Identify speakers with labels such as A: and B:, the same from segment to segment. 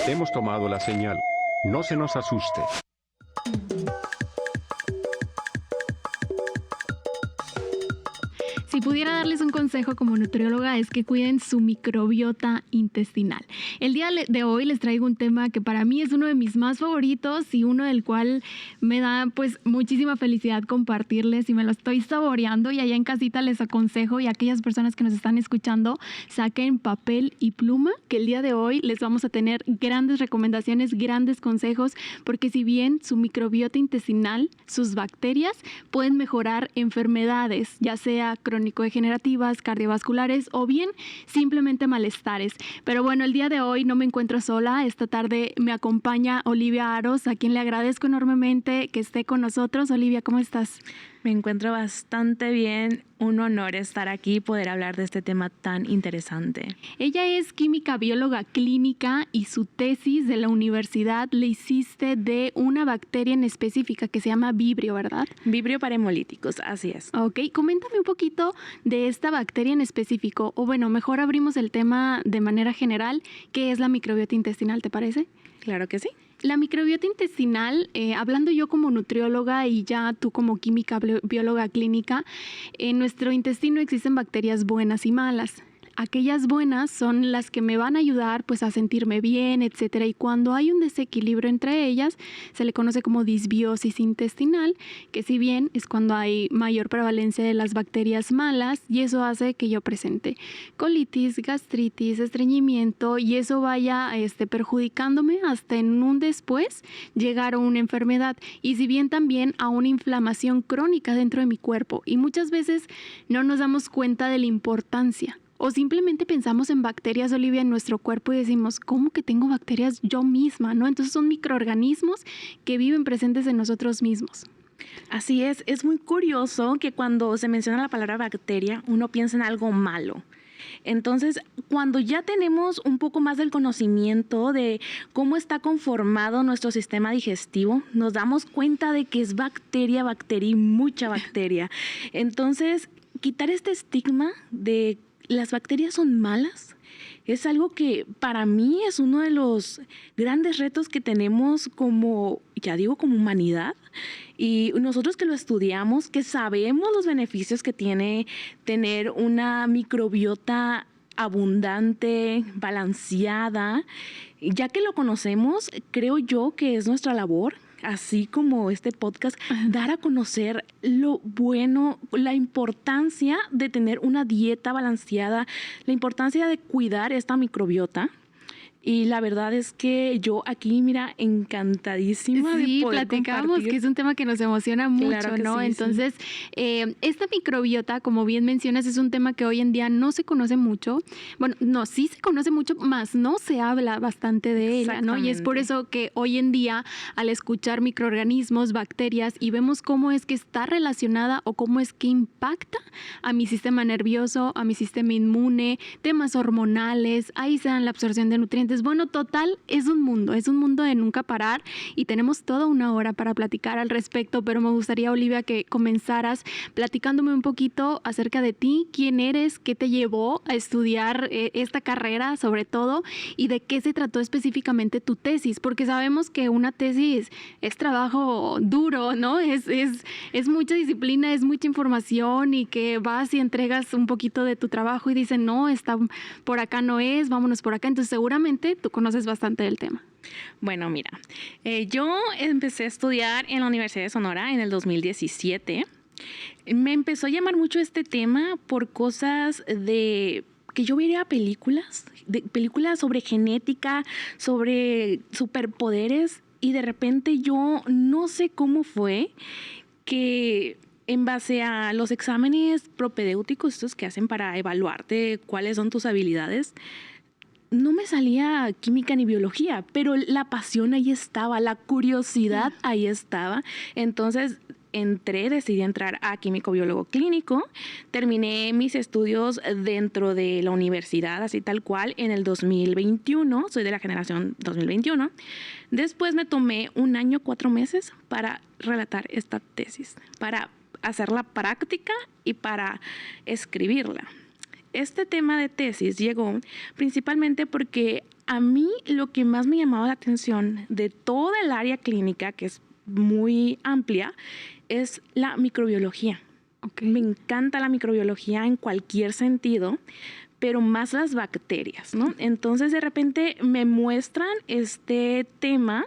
A: Hemos tomado la señal. No se nos asuste.
B: Si pudiera darles un consejo como nutrióloga es que cuiden su microbiota intestinal. El día de hoy les traigo un tema que para mí es uno de mis más favoritos y uno del cual me da pues muchísima felicidad compartirles y me lo estoy saboreando, y allá en casita les aconsejo, y a aquellas personas que nos están escuchando, saquen papel y pluma, que el día de hoy les vamos a tener grandes recomendaciones, grandes consejos, porque si bien su microbiota intestinal, sus bacterias pueden mejorar enfermedades, ya sea crónico-degenerativas, cardiovasculares o bien simplemente malestares. Pero bueno, el día de hoy no me encuentro sola. Esta tarde me acompaña Olivia Aros, a quien le agradezco enormemente que esté con nosotros. Olivia, ¿cómo estás?
C: Me encuentro bastante bien. Un honor estar aquí y poder hablar de este tema tan interesante.
B: Ella es química bióloga clínica y su tesis de la universidad le hiciste de una bacteria en específica que se llama Vibrio, ¿verdad?
C: Vibrio para hemolíticos, así es.
B: Ok, coméntame un poquito de esta bacteria en específico, o bueno, mejor abrimos el tema de manera general. ¿Qué es la microbiota intestinal, te parece?
C: Claro que sí.
B: La microbiota intestinal, hablando yo como nutrióloga y ya tú como química bióloga clínica, en nuestro intestino existen bacterias buenas y malas. Aquellas buenas son las que me van a ayudar pues a sentirme bien, etcétera, y cuando hay un desequilibrio entre ellas se le conoce como disbiosis intestinal, que si bien es cuando hay mayor prevalencia de las bacterias malas, y eso hace que yo presente colitis, gastritis, estreñimiento, y eso vaya perjudicándome hasta en un después llegar a una enfermedad, y si bien también a una inflamación crónica dentro de mi cuerpo, y muchas veces no nos damos cuenta de la importancia. O simplemente pensamos en bacterias, Olivia, en nuestro cuerpo y decimos, ¿cómo que tengo bacterias yo misma? ¿No? Entonces son microorganismos que viven presentes en nosotros mismos.
C: Así es muy curioso que cuando se menciona la palabra bacteria, uno piensa en algo malo. Entonces, cuando ya tenemos un poco más del conocimiento de cómo está conformado nuestro sistema digestivo, nos damos cuenta de que es bacteria y mucha bacteria. Entonces, quitar este estigma de las bacterias son malas es algo que para mí es uno de los grandes retos que tenemos como humanidad. Y nosotros que lo estudiamos, que sabemos los beneficios que tiene tener una microbiota abundante, balanceada, ya que lo conocemos, creo yo que es nuestra labor, así como este podcast, dar a conocer lo bueno, la importancia de tener una dieta balanceada, la importancia de cuidar esta microbiota. Y la verdad es que yo aquí, mira, encantadísima de poder
B: platicamos
C: compartir.
B: que es un tema que nos emociona mucho,
C: Claro que
B: ¿no?
C: sí,
B: Entonces, esta microbiota, como bien mencionas, es un tema que hoy en día no se conoce mucho. Bueno, no, sí se conoce mucho, más no se habla bastante de ella, ¿no? Y es por eso que hoy en día, al escuchar microorganismos, bacterias, y vemos cómo es que está relacionada o cómo es que impacta a mi sistema nervioso, a mi sistema inmune, temas hormonales, ahí se dan la absorción de nutrientes. Bueno, total, es un mundo de nunca parar, y tenemos toda una hora para platicar al respecto, pero me gustaría, Olivia, que comenzaras platicándome un poquito acerca de ti, quién eres, qué te llevó a estudiar esta carrera sobre todo, y de qué se trató específicamente tu tesis, porque sabemos que una tesis es trabajo duro, ¿no? Es mucha disciplina, es mucha información, y que vas y entregas un poquito de tu trabajo y dicen, no, está por acá, no es, vámonos por acá. Entonces seguramente tú conoces bastante del tema.
C: Bueno, mira, yo empecé a estudiar en la Universidad de Sonora en el 2017. Me empezó a llamar mucho este tema por cosas de que yo veía películas sobre genética, sobre superpoderes, y de repente yo no sé cómo fue que en base a los exámenes propedéuticos, estos que hacen para evaluarte cuáles son tus habilidades, no me salía química ni biología, pero la pasión ahí estaba, la curiosidad ahí estaba. Entonces decidí entrar a químico biólogo clínico. Terminé mis estudios dentro de la universidad, así tal cual, en el 2021. Soy de la generación 2021. Después me tomé 1 año, 4 meses para relatar esta tesis, para hacerla práctica y para escribirla. Este tema de tesis llegó principalmente porque a mí lo que más me llamaba la atención de toda el área clínica, que es muy amplia, es la microbiología.
B: Okay.
C: Me encanta la microbiología en cualquier sentido, pero más las bacterias, ¿no? Entonces, de repente me muestran este tema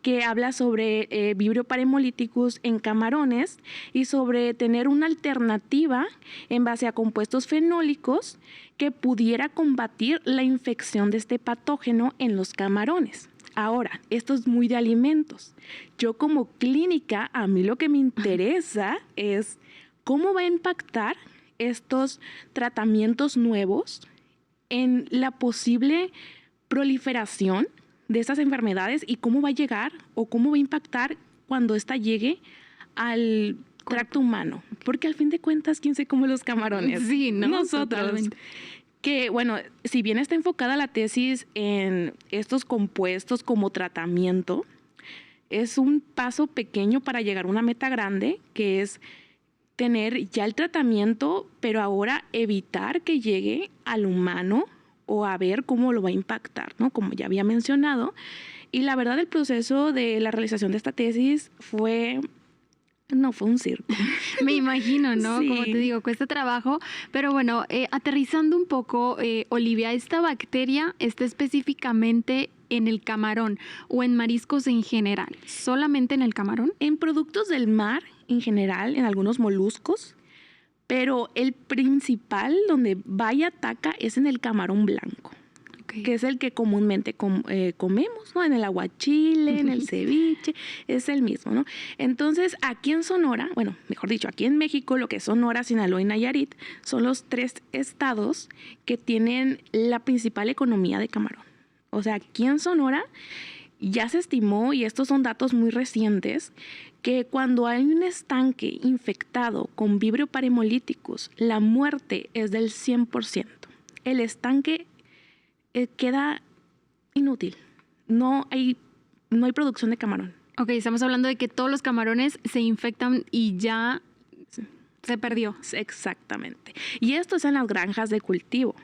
C: que habla sobre Vibrio parhemolyticus en camarones y sobre tener una alternativa en base a compuestos fenólicos que pudiera combatir la infección de este patógeno en los camarones. Ahora, esto es muy de alimentos. Yo como clínica, a mí lo que me interesa es cómo va a impactar estos tratamientos nuevos en la posible proliferación de estas enfermedades y cómo va a llegar o cómo va a impactar cuando ésta llegue al tracto humano. Porque al fin de cuentas, ¿quién se come los camarones?
B: Sí, ¿no?
C: Nosotros.
B: Totalmente.
C: Que, bueno, si bien está enfocada la tesis en estos compuestos como tratamiento, es un paso pequeño para llegar a una meta grande, que es tener ya el tratamiento, pero ahora evitar que llegue al humano o a ver cómo lo va a impactar, ¿no? Como ya había mencionado. Y la verdad, el proceso de la realización de esta tesis fue un circo.
B: Me imagino, ¿no?
C: Sí.
B: Como te digo, cuesta trabajo. Pero bueno, aterrizando un poco, Olivia, ¿esta bacteria está específicamente en el camarón o en mariscos en general? ¿Solamente en el camarón?
C: En productos del mar, en general, en algunos moluscos, pero el principal donde va y ataca es en el camarón blanco, okay, que es el que comúnmente comemos, ¿no? En el aguachile, en el ceviche, es el mismo, ¿no? Entonces, aquí en Sonora, bueno, mejor dicho, aquí en México, lo que es Sonora, Sinaloa y Nayarit, son los 3 estados que tienen la principal economía de camarón. O sea, aquí en Sonora ya se estimó, y estos son datos muy recientes, que cuando hay un estanque infectado con Vibrio parhemolyticus, la muerte es del 100%. El estanque queda inútil. No hay producción de camarón.
B: Ok, estamos hablando de que todos los camarones se infectan y ya se perdió.
C: Exactamente. Y esto es en las granjas de cultivo.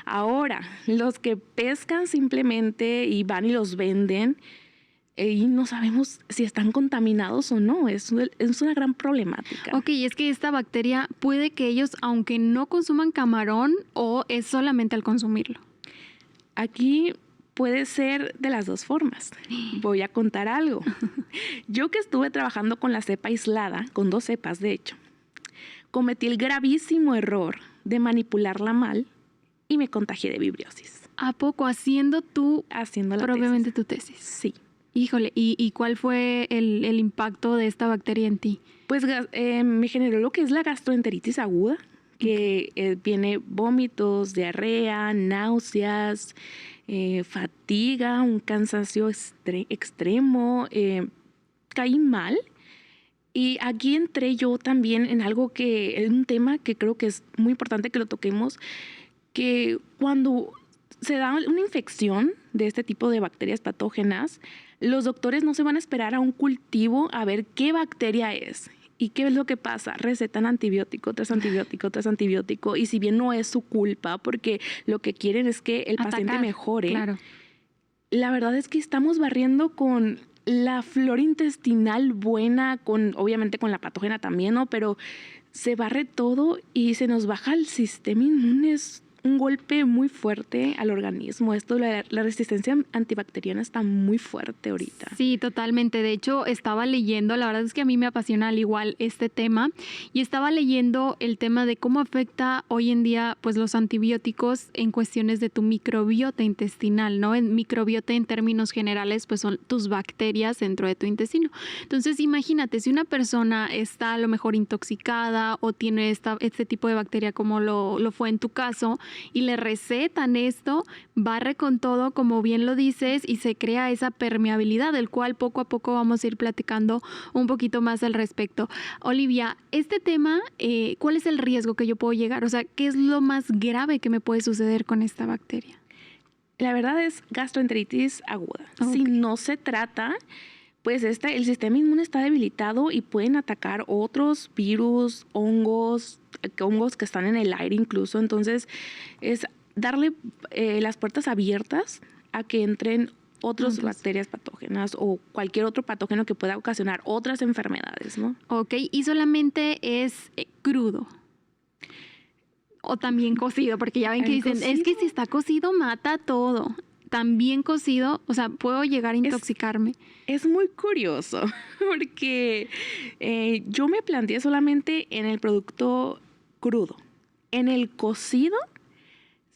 C: Ahora, los que pescan simplemente y van y los venden, y no sabemos si están contaminados o no. Es una gran problemática.
B: Ok, es que esta bacteria puede que ellos, aunque no consuman camarón, o es solamente al consumirlo.
C: Aquí puede ser de las dos formas. Voy a contar algo. Yo que estuve trabajando con la cepa aislada, con 2 cepas de hecho, cometí el gravísimo error de manipularla mal y me contagié de vibriosis.
B: ¿A poco? Haciendo
C: la
B: propiamente
C: tesis.
B: Tu tesis.
C: Sí.
B: Híjole, ¿y cuál fue el impacto de esta bacteria en ti?
C: Pues me generó lo que es la gastroenteritis aguda, que viene vómitos, diarrea, náuseas, fatiga, un cansancio extremo, caí mal. Y aquí entré yo también en algo que es un tema que creo que es muy importante que lo toquemos, que cuando se da una infección de este tipo de bacterias patógenas, los doctores no se van a esperar a un cultivo a ver qué bacteria es. ¿Y qué es lo que pasa? Recetan antibiótico tras antibiótico tras antibiótico, y si bien no es su culpa, porque lo que quieren es que el paciente mejore,
B: claro,
C: la verdad es que estamos barriendo con la flora intestinal buena, obviamente con la patógena también, ¿no? Pero se barre todo y se nos baja el sistema inmune. Es un golpe muy fuerte al organismo. La resistencia antibacteriana está muy fuerte ahorita.
B: Sí, totalmente. De hecho, estaba leyendo, la verdad es que a mí me apasiona al igual este tema, y estaba leyendo el tema de cómo afecta hoy en día pues los antibióticos en cuestiones de tu microbiota intestinal, ¿no? En microbiota en términos generales pues son tus bacterias dentro de tu intestino. Entonces, imagínate, si una persona está a lo mejor intoxicada o tiene este tipo de bacteria como lo fue en tu caso, y le recetan esto, barre con todo, como bien lo dices, y se crea esa permeabilidad, del cual poco a poco vamos a ir platicando un poquito más al respecto. Olivia, este tema, ¿cuál es el riesgo que yo puedo llegar? O sea, ¿qué es lo más grave que me puede suceder con esta bacteria?
C: La verdad es gastroenteritis aguda.
B: Okay.
C: Si no se trata, pues el sistema inmune está debilitado y pueden atacar otros virus, hongos que están en el aire incluso. Entonces, es darle las puertas abiertas a que entren otras bacterias patógenas o cualquier otro patógeno que pueda ocasionar otras enfermedades, ¿no?
B: Ok, y solamente es crudo. O también cocido, porque ya ven que dicen, es que si está cocido mata todo. También cocido, o sea, puedo llegar a intoxicarme.
C: Es muy curioso, porque yo me planteé solamente en el producto crudo. En el cocido,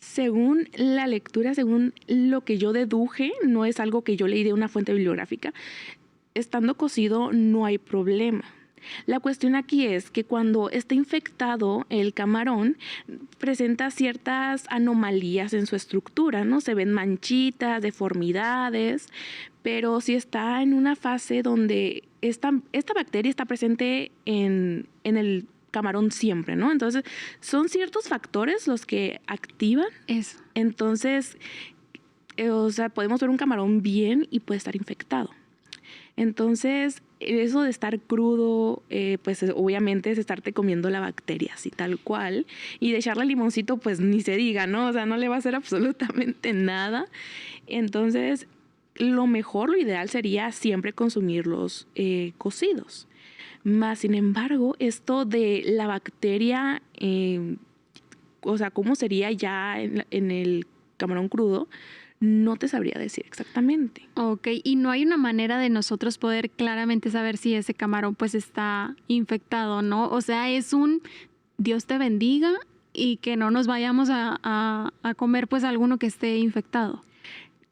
C: según la lectura, según lo que yo deduje, no es algo que yo leí de una fuente bibliográfica, estando cocido no hay problema. La cuestión aquí es que cuando está infectado el camarón presenta ciertas anomalías en su estructura, ¿no? Se ven manchitas, deformidades, pero si está en una fase donde esta bacteria está presente en el camarón siempre, ¿no? Entonces, son ciertos factores los que activan
B: eso.
C: Entonces, o sea, podemos ver un camarón bien y puede estar infectado. Entonces, eso de estar crudo, pues obviamente es estarte comiendo la bacteria, así tal cual. Y de echarle limoncito, pues ni se diga, ¿no? O sea, no le va a hacer absolutamente nada. Entonces, lo mejor, lo ideal sería siempre consumirlos cocidos. Más sin embargo, esto de la bacteria, o sea, ¿cómo sería ya en el camarón crudo? No te sabría decir exactamente.
B: Ok, y no hay una manera de nosotros poder claramente saber si ese camarón pues está infectado, ¿no? O sea, es un Dios te bendiga y que no nos vayamos a comer pues alguno que esté infectado.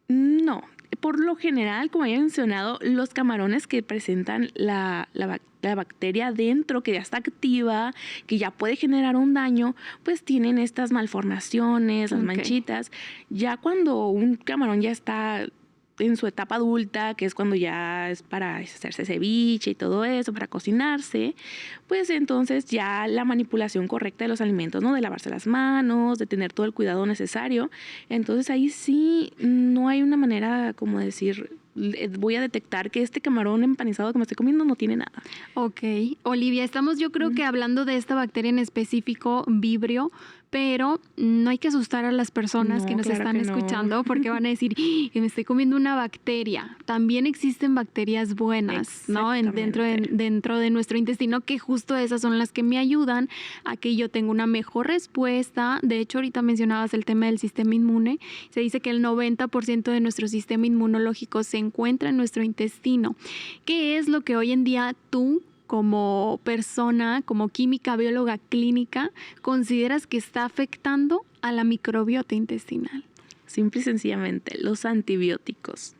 C: No, por lo general, como había mencionado, los camarones que presentan la bacteria dentro, que ya está activa, que ya puede generar un daño, pues tienen estas malformaciones, las manchitas. Ya cuando un camarón ya está en su etapa adulta, que es cuando ya es para hacerse ceviche y todo eso, para cocinarse, pues entonces ya la manipulación correcta de los alimentos, ¿no? De lavarse las manos, de tener todo el cuidado necesario. Entonces ahí sí no hay una manera como decir, voy a detectar que este camarón empanizado que me estoy comiendo no tiene nada.
B: Ok. Olivia, estamos yo creo que hablando de esta bacteria en específico, Vibrio, pero no hay que asustar a las personas que nos están escuchando porque van a decir que me estoy comiendo una bacteria. También existen bacterias buenas, ¿no? Dentro de nuestro intestino, que justo esas son las que me ayudan a que yo tenga una mejor respuesta. De hecho, ahorita mencionabas el tema del sistema inmune. Se dice que el 90% de nuestro sistema inmunológico se encuentra en nuestro intestino. ¿Qué es lo que hoy en día tú, como persona, como química, bióloga clínica, consideras que está afectando a la microbiota intestinal?
C: Simple y sencillamente, los antibióticos.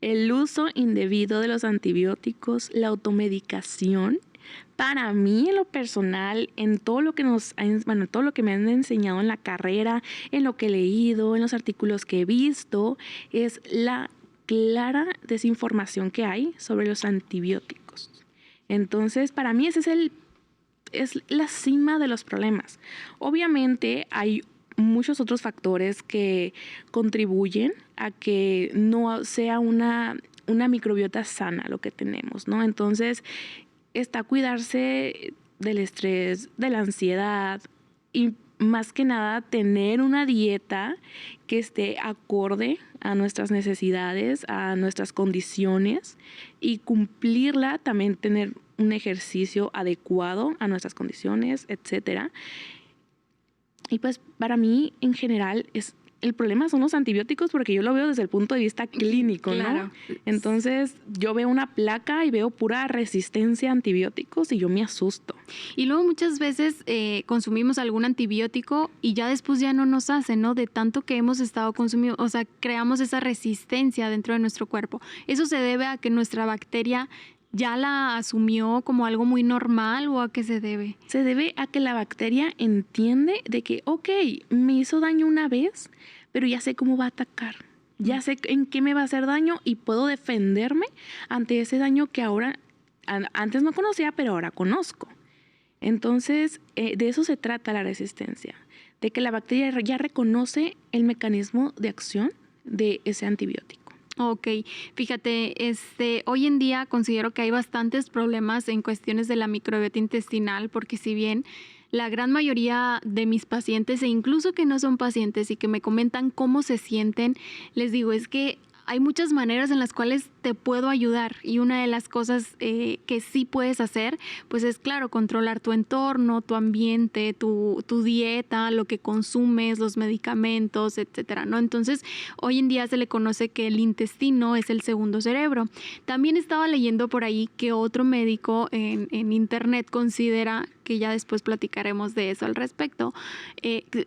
C: El uso indebido de los antibióticos, la automedicación. Para mí, en lo personal, en todo lo que todo lo que me han enseñado en la carrera, en lo que he leído, en los artículos que he visto, es la clara desinformación que hay sobre los antibióticos. Entonces, para mí ese es la cima de los problemas. Obviamente hay muchos otros factores que contribuyen a que no sea una microbiota sana lo que tenemos, ¿no? Entonces, está cuidarse del estrés, de la ansiedad y más que nada tener una dieta que esté acorde a nuestras necesidades, a nuestras condiciones y cumplirla, también tener un ejercicio adecuado a nuestras condiciones, etcétera. Y pues para mí en general el problema son los antibióticos porque yo lo veo desde el punto de vista clínico,
B: claro,
C: ¿no? Entonces yo veo una placa y veo pura resistencia a antibióticos y yo me asusto.
B: Y luego muchas veces consumimos algún antibiótico y ya después ya no nos hace, ¿no? De tanto que hemos estado consumiendo, o sea, creamos esa resistencia dentro de nuestro cuerpo. Eso se debe a que nuestra bacteria ya la asumió como algo muy normal, ¿o a qué se debe?
C: Se debe a que la bacteria entiende de que, ok, me hizo daño una vez, pero ya sé cómo va a atacar. Ya sé en qué me va a hacer daño y puedo defenderme ante ese daño que ahora, antes no conocía, pero ahora conozco. Entonces, de eso se trata la resistencia, de que la bacteria ya reconoce el mecanismo de acción de ese antibiótico.
B: Ok, fíjate, hoy en día considero que hay bastantes problemas en cuestiones de la microbiota intestinal, porque si bien la gran mayoría de mis pacientes, e incluso que no son pacientes y que me comentan cómo se sienten, les digo, es que hay muchas maneras en las cuales te puedo ayudar, y una de las cosas que sí puedes hacer, pues es claro, controlar tu entorno, tu ambiente, tu dieta, lo que consumes, los medicamentos, etcétera, ¿no? Entonces, hoy en día se le conoce que el intestino es el segundo cerebro. También estaba leyendo por ahí que otro médico en internet considera, que ya después platicaremos de eso al respecto,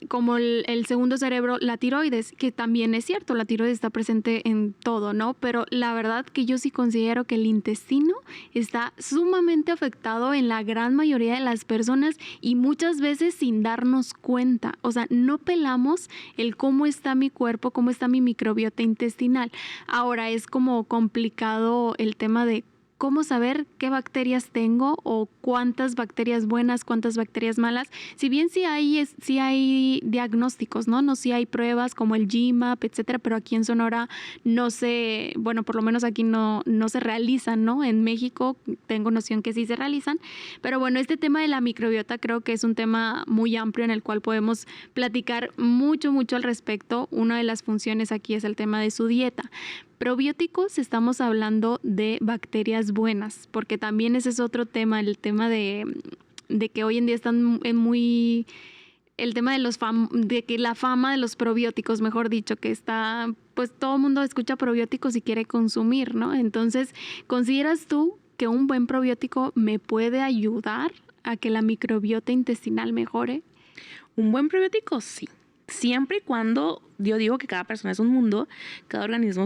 B: como el segundo cerebro, la tiroides, que también es cierto, la tiroides está presente en todo, ¿no? Pero la verdad que yo sí considero que el intestino está sumamente afectado en la gran mayoría de las personas, y muchas veces sin darnos cuenta. O sea, no pelamos el cómo está mi cuerpo, cómo está mi microbiota intestinal. Ahora es como complicado el tema de cómo saber qué bacterias tengo o cuántas bacterias buenas, cuántas bacterias malas. Si bien sí hay diagnósticos, ¿no? No, sí hay pruebas como el GMAP, etcétera, pero aquí en Sonora no se, bueno, por lo menos aquí no se realizan, ¿no? En México tengo noción que sí se realizan, pero bueno, este tema de la microbiota creo que es un tema muy amplio en el cual podemos platicar mucho al respecto. Una de las funciones aquí es el tema de su dieta. Probióticos, estamos hablando de bacterias buenas, porque también ese es otro tema, el tema de que hoy en día están muy... El tema de que la fama de los probióticos, mejor dicho, que está, pues todo el mundo escucha probióticos y quiere consumir, ¿no? Entonces, ¿consideras tú que un buen probiótico me puede ayudar a que la microbiota intestinal mejore?
C: Un buen probiótico, sí. Siempre y cuando, yo digo que cada persona es un mundo, cada organismo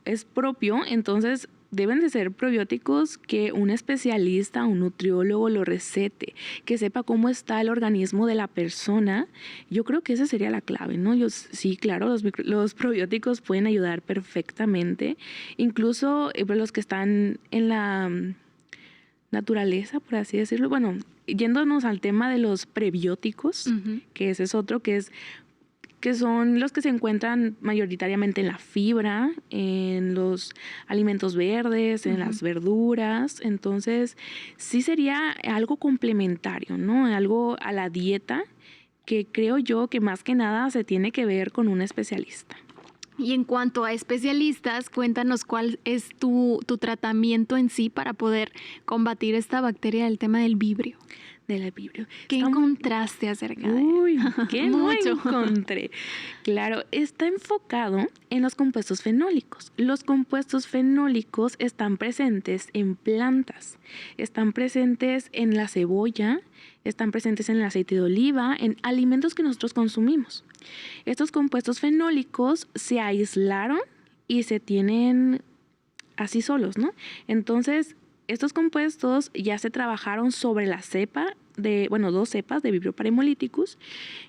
C: es propio, entonces deben de ser probióticos que un especialista, un nutriólogo lo recete, que sepa cómo está el organismo de la persona. Yo creo que esa sería la clave, ¿no? Sí, claro, los probióticos pueden ayudar perfectamente, incluso los que están en la naturaleza, por así decirlo. Bueno, yéndonos al tema de los prebióticos, que ese es otro, que son los que se encuentran mayoritariamente en la fibra, en los alimentos verdes, en las verduras. Entonces, sí sería algo complementario, ¿no? Algo a la dieta que creo yo que más que nada se tiene que ver con un especialista.
B: Y en cuanto a especialistas, cuéntanos cuál es tu tratamiento en sí para poder combatir esta bacteria del tema del vibrio.
C: Del vibrio.
B: ¿Qué encontraste acerca de él?
C: Uy, ¿qué no encontré? Claro, está enfocado en los compuestos fenólicos. Los compuestos fenólicos están presentes en plantas, están presentes en la cebolla, están presentes en el aceite de oliva, en alimentos que nosotros consumimos. Estos compuestos fenólicos se aislaron y se tienen así solos, ¿no? Entonces, estos compuestos ya se trabajaron sobre la cepa dos cepas de Vibrio parahemolyticus,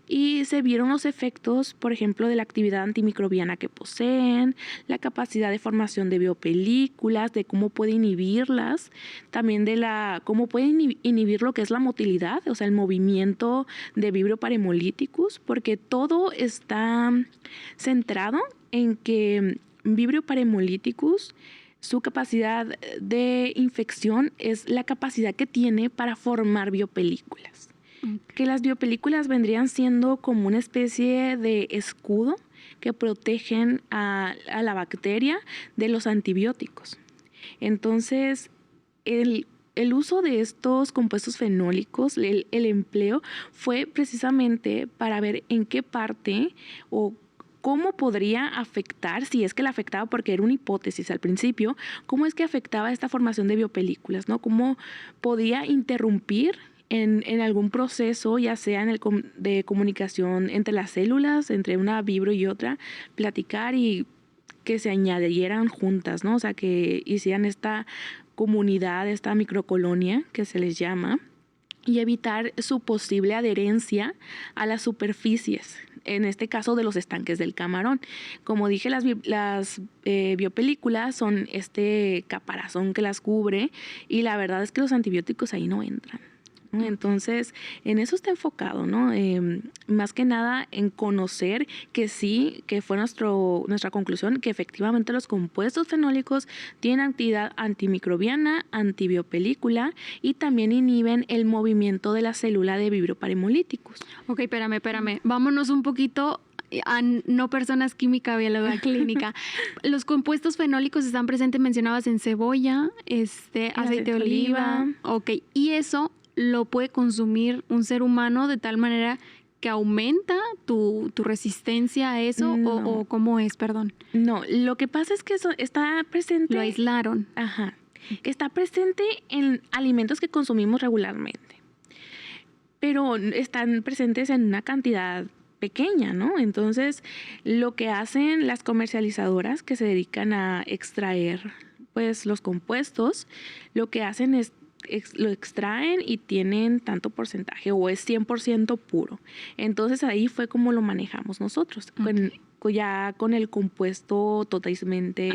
C: y se vieron los efectos, por ejemplo, de la actividad antimicrobiana que poseen, la capacidad de formación de biopelículas, de cómo puede inhibirlas, también de cómo puede inhibir lo que es la motilidad, o sea, el movimiento de Vibrio parahemolyticus, porque todo está centrado en que Vibrio parahemolyticus, su capacidad de infección es la capacidad que tiene para formar biopelículas. Que las biopelículas vendrían siendo como una especie de escudo que protegen a la bacteria de los antibióticos. Entonces, el uso de estos compuestos fenólicos, el empleo, fue precisamente para ver en qué parte o cómo podría afectar, si es que la afectaba, porque era una hipótesis al principio, cómo es que afectaba esta formación de biopelículas, ¿no? Cómo podía interrumpir en algún proceso, ya sea de comunicación entre las células, entre una vibrio y otra, platicar y que se añadieran juntas, ¿no? O sea, que hicieran esta comunidad, esta microcolonia que se les llama, y evitar su posible adherencia a las superficies, en este caso de los estanques del camarón. Como dije, las biopelículas son este caparazón que las cubre, y la verdad es que los antibióticos ahí no entran. ¿no? Entonces, en eso está enfocado, ¿no? Más que nada en conocer que sí, que fue nuestra conclusión, que efectivamente los compuestos fenólicos tienen actividad antimicrobiana, antibiopelícula y también inhiben el movimiento de la célula de Vibrio parimolíticos.
B: Ok, espérame. Vámonos un poquito a no personas química, bióloga clínica. Los compuestos fenólicos están presentes, mencionabas, en cebolla, aceite de oliva. Ok, y eso lo puede consumir un ser humano de tal manera que aumenta tu resistencia a eso,
C: no.
B: o cómo es, perdón.
C: No, lo que pasa es que eso está presente.
B: Lo aislaron.
C: Ajá. Está presente en alimentos que consumimos regularmente, pero están presentes en una cantidad pequeña, ¿no? Entonces, lo que hacen las comercializadoras que se dedican a extraer, pues, los compuestos, lo que hacen es lo extraen y tienen tanto porcentaje o es 100% puro. Entonces, ahí fue como lo manejamos nosotros, ya con el compuesto totalmente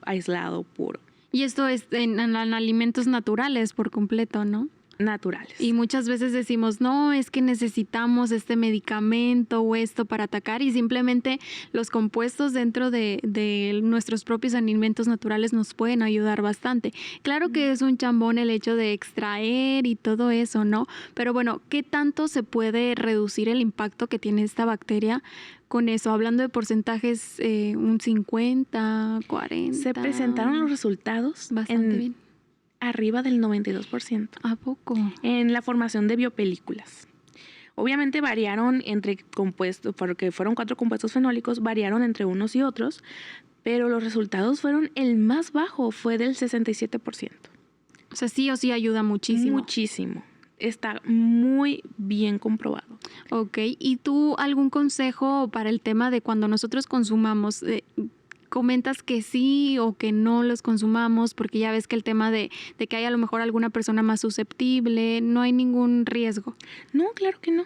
C: aislado, puro.
B: Y esto es en alimentos naturales por completo, ¿no?
C: Naturales.
B: Y muchas veces decimos, no, es que necesitamos este medicamento o esto para atacar, y simplemente los compuestos dentro de nuestros propios alimentos naturales nos pueden ayudar bastante. Claro que es un chambón el hecho de extraer y todo eso, ¿no? Pero bueno, ¿qué tanto se puede reducir el impacto que tiene esta bacteria con eso? Hablando de porcentajes, un 50, 40.
C: Se presentaron los resultados
B: bastante bien.
C: Arriba del 92%.
B: ¿A poco?
C: En la formación de biopelículas. Obviamente variaron entre compuestos, porque fueron 4 compuestos fenólicos, variaron entre unos y otros, pero los resultados fueron, el más bajo fue del 67%.
B: O sea, sí o sí ayuda muchísimo.
C: Muchísimo. Está muy bien comprobado.
B: Ok, ¿y tú algún consejo para el tema de cuando nosotros consumamos? Comentas que sí o que no los consumamos, porque ya ves que el tema de que hay a lo mejor alguna persona más susceptible, no hay ningún riesgo.
C: No, claro que no.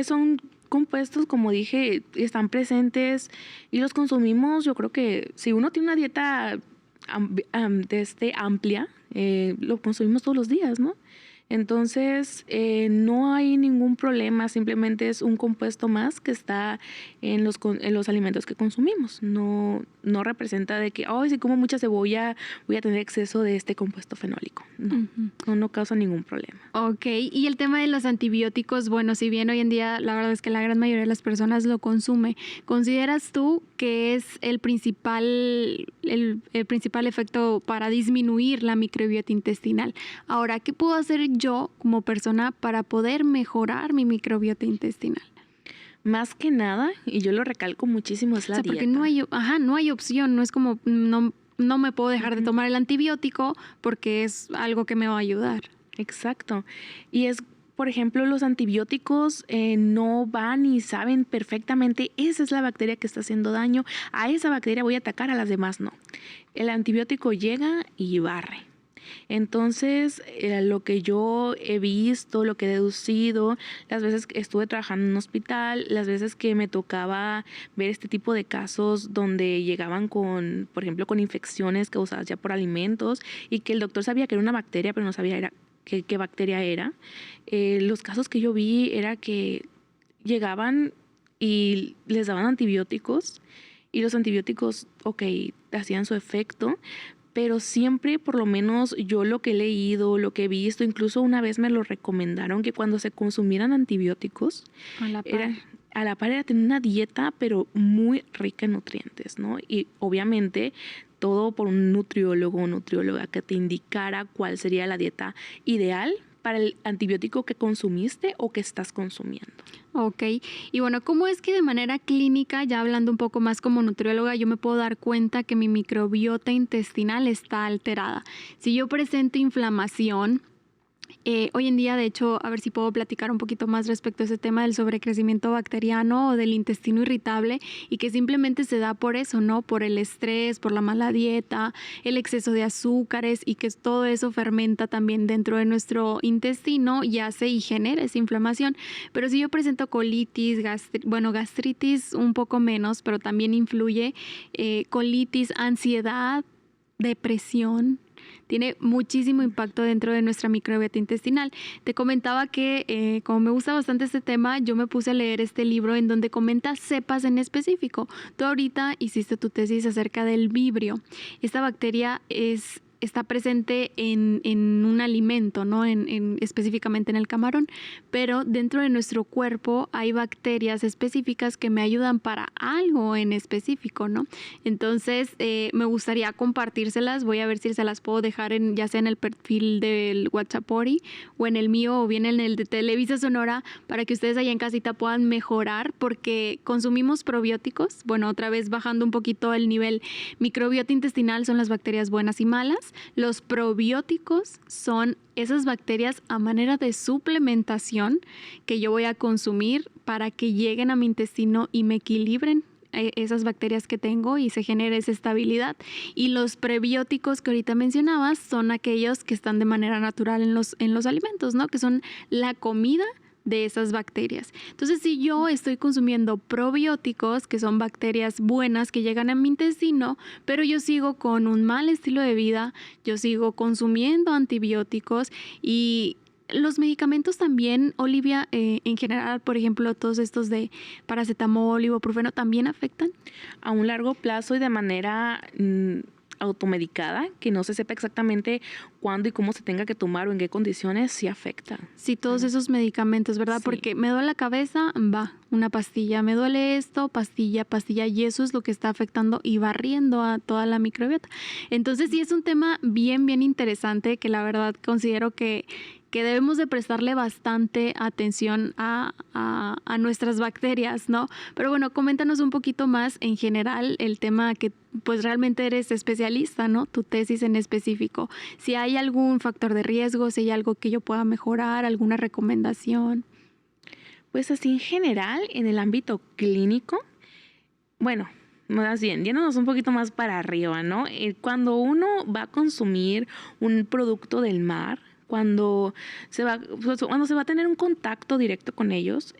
C: Son compuestos, como dije, están presentes y los consumimos. Yo creo que si uno tiene una dieta amplia, lo consumimos todos los días, ¿no? Entonces, no hay ningún problema, simplemente es un compuesto más que está en los alimentos que consumimos. No representa de que, si como mucha cebolla voy a tener exceso de este compuesto fenólico. No, no causa ningún problema.
B: Ok, y el tema de los antibióticos, bueno, si bien hoy en día la verdad es que la gran mayoría de las personas lo consume, ¿consideras tú que es el principal efecto para disminuir la microbiota intestinal? Ahora, ¿qué puedo hacer yo como persona para poder mejorar mi microbiota intestinal?
C: Más que nada, y yo lo recalco muchísimo, es la dieta.
B: Porque no hay opción, no es como no me puedo dejar de tomar el antibiótico porque es algo que me va a ayudar.
C: Exacto. Y es, por ejemplo, los antibióticos no van y saben perfectamente, esa es la bacteria que está haciendo daño, a esa bacteria voy a atacar, a las demás no. El antibiótico llega y barre. Entonces, lo que yo he visto, lo que he deducido, las veces que estuve trabajando en un hospital, las veces que me tocaba ver este tipo de casos donde llegaban por ejemplo, con infecciones causadas ya por alimentos y que el doctor sabía que era una bacteria, pero no sabía qué bacteria era. Los casos que yo vi era que llegaban y les daban antibióticos y los antibióticos, hacían su efecto, pero siempre, por lo menos yo lo que he leído, lo que he visto, incluso una vez me lo recomendaron que cuando se consumieran antibióticos, a la par era tener una dieta, pero muy rica en nutrientes, ¿no? Y obviamente todo por un nutriólogo o nutrióloga que te indicara cuál sería la dieta ideal para el antibiótico que consumiste o que estás consumiendo.
B: Ok, y bueno, ¿cómo es que de manera clínica, ya hablando un poco más como nutrióloga, yo me puedo dar cuenta que mi microbiota intestinal está alterada? Si yo presento inflamación, hoy en día, de hecho, a ver si puedo platicar un poquito más respecto a ese tema del sobrecrecimiento bacteriano o del intestino irritable, y que simplemente se da por eso, ¿no? Por el estrés, por la mala dieta, el exceso de azúcares, y que todo eso fermenta también dentro de nuestro intestino y hace y genera esa inflamación. Pero si yo presento colitis, gastritis un poco menos, pero también influye colitis, ansiedad, depresión. tiene muchísimo impacto dentro de nuestra microbiota intestinal. Te comentaba que como me gusta bastante este tema, yo me puse a leer este libro en donde comenta cepas en específico. Tú ahorita hiciste tu tesis acerca del vibrio. Esta bacteria está presente en un alimento, ¿no? Específicamente en el camarón, pero dentro de nuestro cuerpo hay bacterias específicas que me ayudan para algo en específico, ¿no? Entonces, me gustaría compartírselas. Voy a ver si se las puedo dejar ya sea en el perfil del WhatsAppori o en el mío o bien en el de Televisa Sonora para que ustedes allá en casita puedan mejorar, porque consumimos probióticos. Bueno, otra vez bajando un poquito el nivel, microbiota intestinal son las bacterias buenas y malas. Los probióticos son esas bacterias a manera de suplementación que yo voy a consumir para que lleguen a mi intestino y me equilibren esas bacterias que tengo y se genere esa estabilidad. Y los prebióticos que ahorita mencionabas son aquellos que están de manera natural en los alimentos, ¿no? Que son la comida de esas bacterias. Entonces, si yo estoy consumiendo probióticos, que son bacterias buenas que llegan a mi intestino, pero yo sigo con un mal estilo de vida, yo sigo consumiendo antibióticos y los medicamentos también, Olivia, en general, por ejemplo, todos estos de paracetamol, ibuprofeno, ¿también afectan?
C: A un largo plazo y de manera automedicada, que no se sepa exactamente cuándo y cómo se tenga que tomar o en qué condiciones, sí afecta.
B: Sí, todos esos medicamentos, ¿verdad? Sí. Porque me duele la cabeza, va, una pastilla, me duele esto, pastilla, y eso es lo que está afectando y barriendo a toda la microbiota. Entonces sí es un tema bien, bien interesante que la verdad considero que debemos de prestarle bastante atención a nuestras bacterias, ¿no? Pero bueno, coméntanos un poquito más en general el tema que pues realmente eres especialista, ¿no? Tu tesis en específico. Si hay algún factor de riesgo, si hay algo que yo pueda mejorar, alguna recomendación.
C: Pues así en general, en el ámbito clínico, bueno, más bien, yéndonos un poquito más para arriba, ¿no? Cuando uno va a consumir un producto del mar, cuando se va a tener un contacto directo con ellos,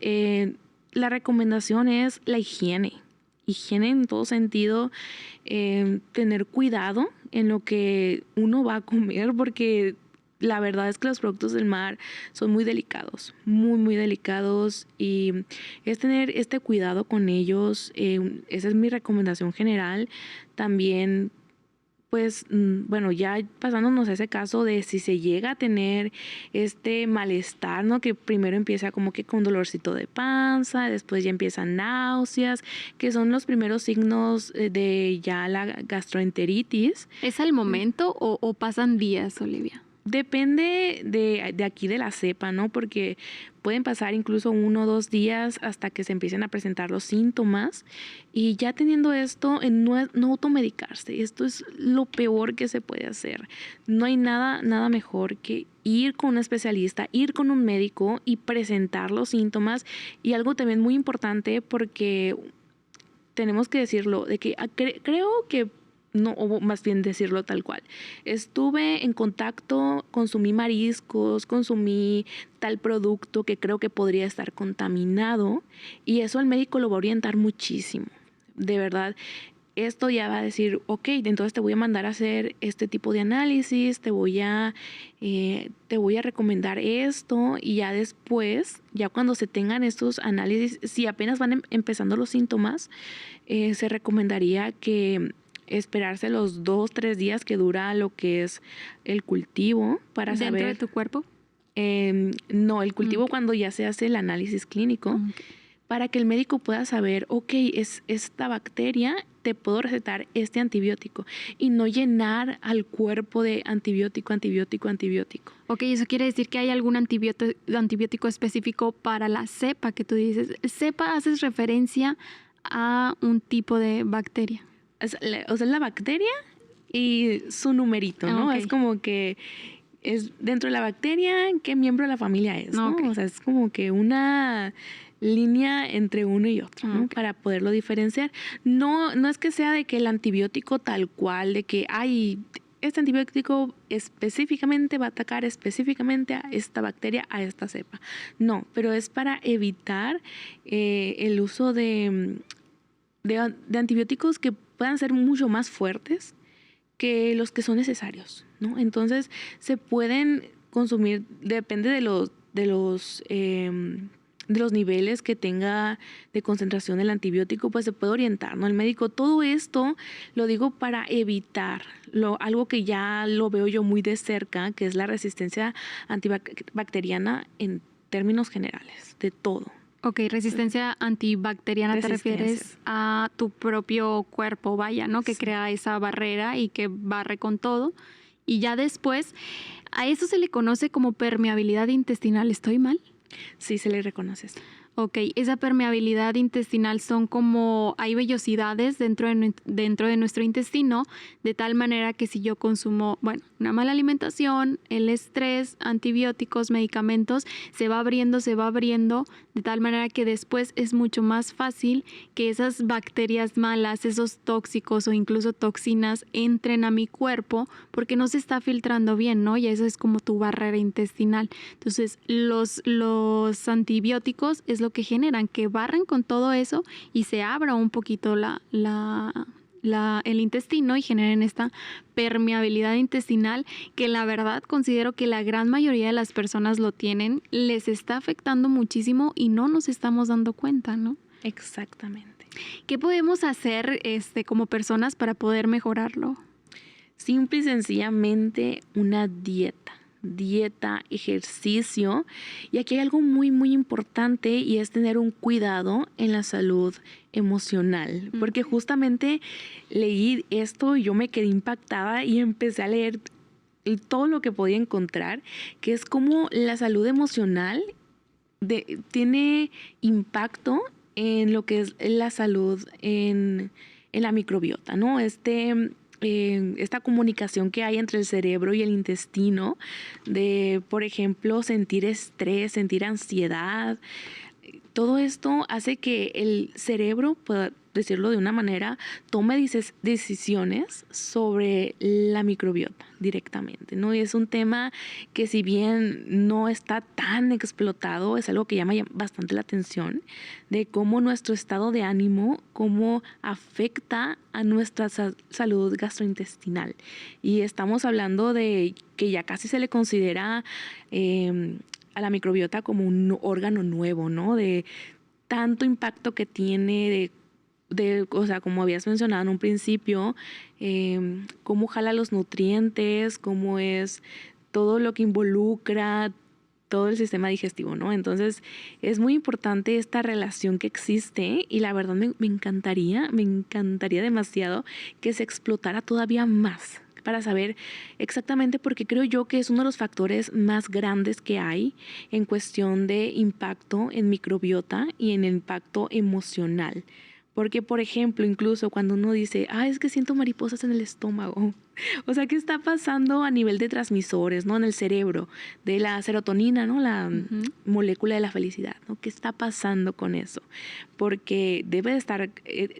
C: la recomendación es la higiene. Higiene en todo sentido, tener cuidado en lo que uno va a comer, porque la verdad es que los productos del mar son muy delicados, muy, muy delicados, y es tener este cuidado con ellos. Esa es mi recomendación general. También, pues, bueno, ya pasándonos a ese caso de si se llega a tener este malestar, ¿no? Que primero empieza como que con dolorcito de panza, después ya empiezan náuseas, que son los primeros signos de ya la gastroenteritis.
B: ¿Es al momento o pasan días, Olivia?
C: Depende de aquí de la cepa, ¿no? Porque pueden pasar incluso 1 o 2 días hasta que se empiecen a presentar los síntomas. Y ya teniendo esto, no automedicarse. Esto es lo peor que se puede hacer. No hay nada mejor que ir con un especialista, ir con un médico y presentar los síntomas. Y algo también muy importante, porque tenemos que decirlo, de que creo que no, o más bien decirlo tal cual. Estuve en contacto, consumí mariscos, consumí tal producto que creo que podría estar contaminado, y eso el médico lo va a orientar muchísimo. De verdad, esto ya va a decir, ok, entonces te voy a mandar a hacer este tipo de análisis, te voy a recomendar esto, y ya después, ya cuando se tengan estos análisis, si apenas van empezando los síntomas, se recomendaría que esperarse los 2-3 días que dura lo que es el cultivo para saber.
B: ¿Dentro de tu cuerpo?
C: No, el cultivo cuando ya se hace el análisis clínico, para que el médico pueda saber, ok, es esta bacteria, te puedo recetar este antibiótico, y no llenar al cuerpo de antibiótico.
B: Ok, eso quiere decir que hay algún antibiótico específico para la cepa que tú dices. Cepa, haces referencia a un tipo de bacteria.
C: O sea, la bacteria y su numerito, ¿no? Okay. Es como que es dentro de la bacteria qué miembro de la familia es, ¿no? Okay. O sea, es como que una línea entre uno y otro, ¿no? Okay. Para poderlo diferenciar. No es que sea de que el antibiótico tal cual, de que este antibiótico específicamente va a atacar específicamente a esta bacteria, a esta cepa. No, pero es para evitar el uso de antibióticos que puedan ser mucho más fuertes que los que son necesarios, ¿no? Entonces se pueden consumir, depende de los niveles que tenga de concentración el antibiótico, pues se puede orientar, ¿no? El médico, todo esto lo digo para evitar algo que ya lo veo yo muy de cerca, que es la resistencia antibacteriana en términos generales, de todo.
B: Ok, resistencia antibacteriana, ¿te refieres a tu propio cuerpo, vaya, ¿no? Que crea esa barrera y que barre con todo. Y ya después, a eso se le conoce como permeabilidad intestinal. ¿Estoy mal?
C: Sí, se le reconoce eso.
B: Ok, esa permeabilidad intestinal son como, hay vellosidades dentro de nuestro intestino, de tal manera que si yo consumo, bueno, una mala alimentación, el estrés, antibióticos, medicamentos, se va abriendo, de tal manera que después es mucho más fácil que esas bacterias malas, esos tóxicos o incluso toxinas entren a mi cuerpo porque no se está filtrando bien, ¿no? Y eso es como tu barrera intestinal. Entonces, los antibióticos es lo que generan, que barren con todo eso y se abra un poquito el intestino y generen esta permeabilidad intestinal que la verdad considero que la gran mayoría de las personas lo tienen, les está afectando muchísimo y no nos estamos dando cuenta, ¿no?
C: Exactamente.
B: ¿Qué podemos hacer como personas para poder mejorarlo?
C: Simple y sencillamente una dieta, ejercicio. Y aquí hay algo muy, muy importante y es tener un cuidado en la salud emocional. Porque justamente leí esto y yo me quedé impactada y empecé a leer todo lo que podía encontrar, que es como la salud emocional tiene impacto en lo que es la salud en la microbiota, ¿no? Esta comunicación que hay entre el cerebro y el intestino, de, por ejemplo, sentir estrés, sentir ansiedad, todo esto hace que el cerebro, pueda decirlo de una manera, tome decisiones sobre la microbiota directamente, ¿no? Y es un tema que, si bien no está tan explotado, es algo que llama bastante la atención de cómo nuestro estado de ánimo, cómo afecta a nuestra salud gastrointestinal. Y estamos hablando de que ya casi se le considera a la microbiota como un órgano nuevo, ¿no? De tanto impacto que tiene, o sea, como habías mencionado en un principio, cómo jala los nutrientes, cómo es todo lo que involucra todo el sistema digestivo, ¿no? Entonces, es muy importante esta relación que existe y la verdad me encantaría demasiado que se explotara todavía más, para saber exactamente, porque creo yo que es uno de los factores más grandes que hay en cuestión de impacto en microbiota y en el impacto emocional. Porque, por ejemplo, incluso cuando uno dice, es que siento mariposas en el estómago. O sea, ¿qué está pasando a nivel de transmisores, ¿no? En el cerebro, de la serotonina, ¿no? La molécula de la felicidad, ¿no? ¿Qué está pasando con eso? Porque debe de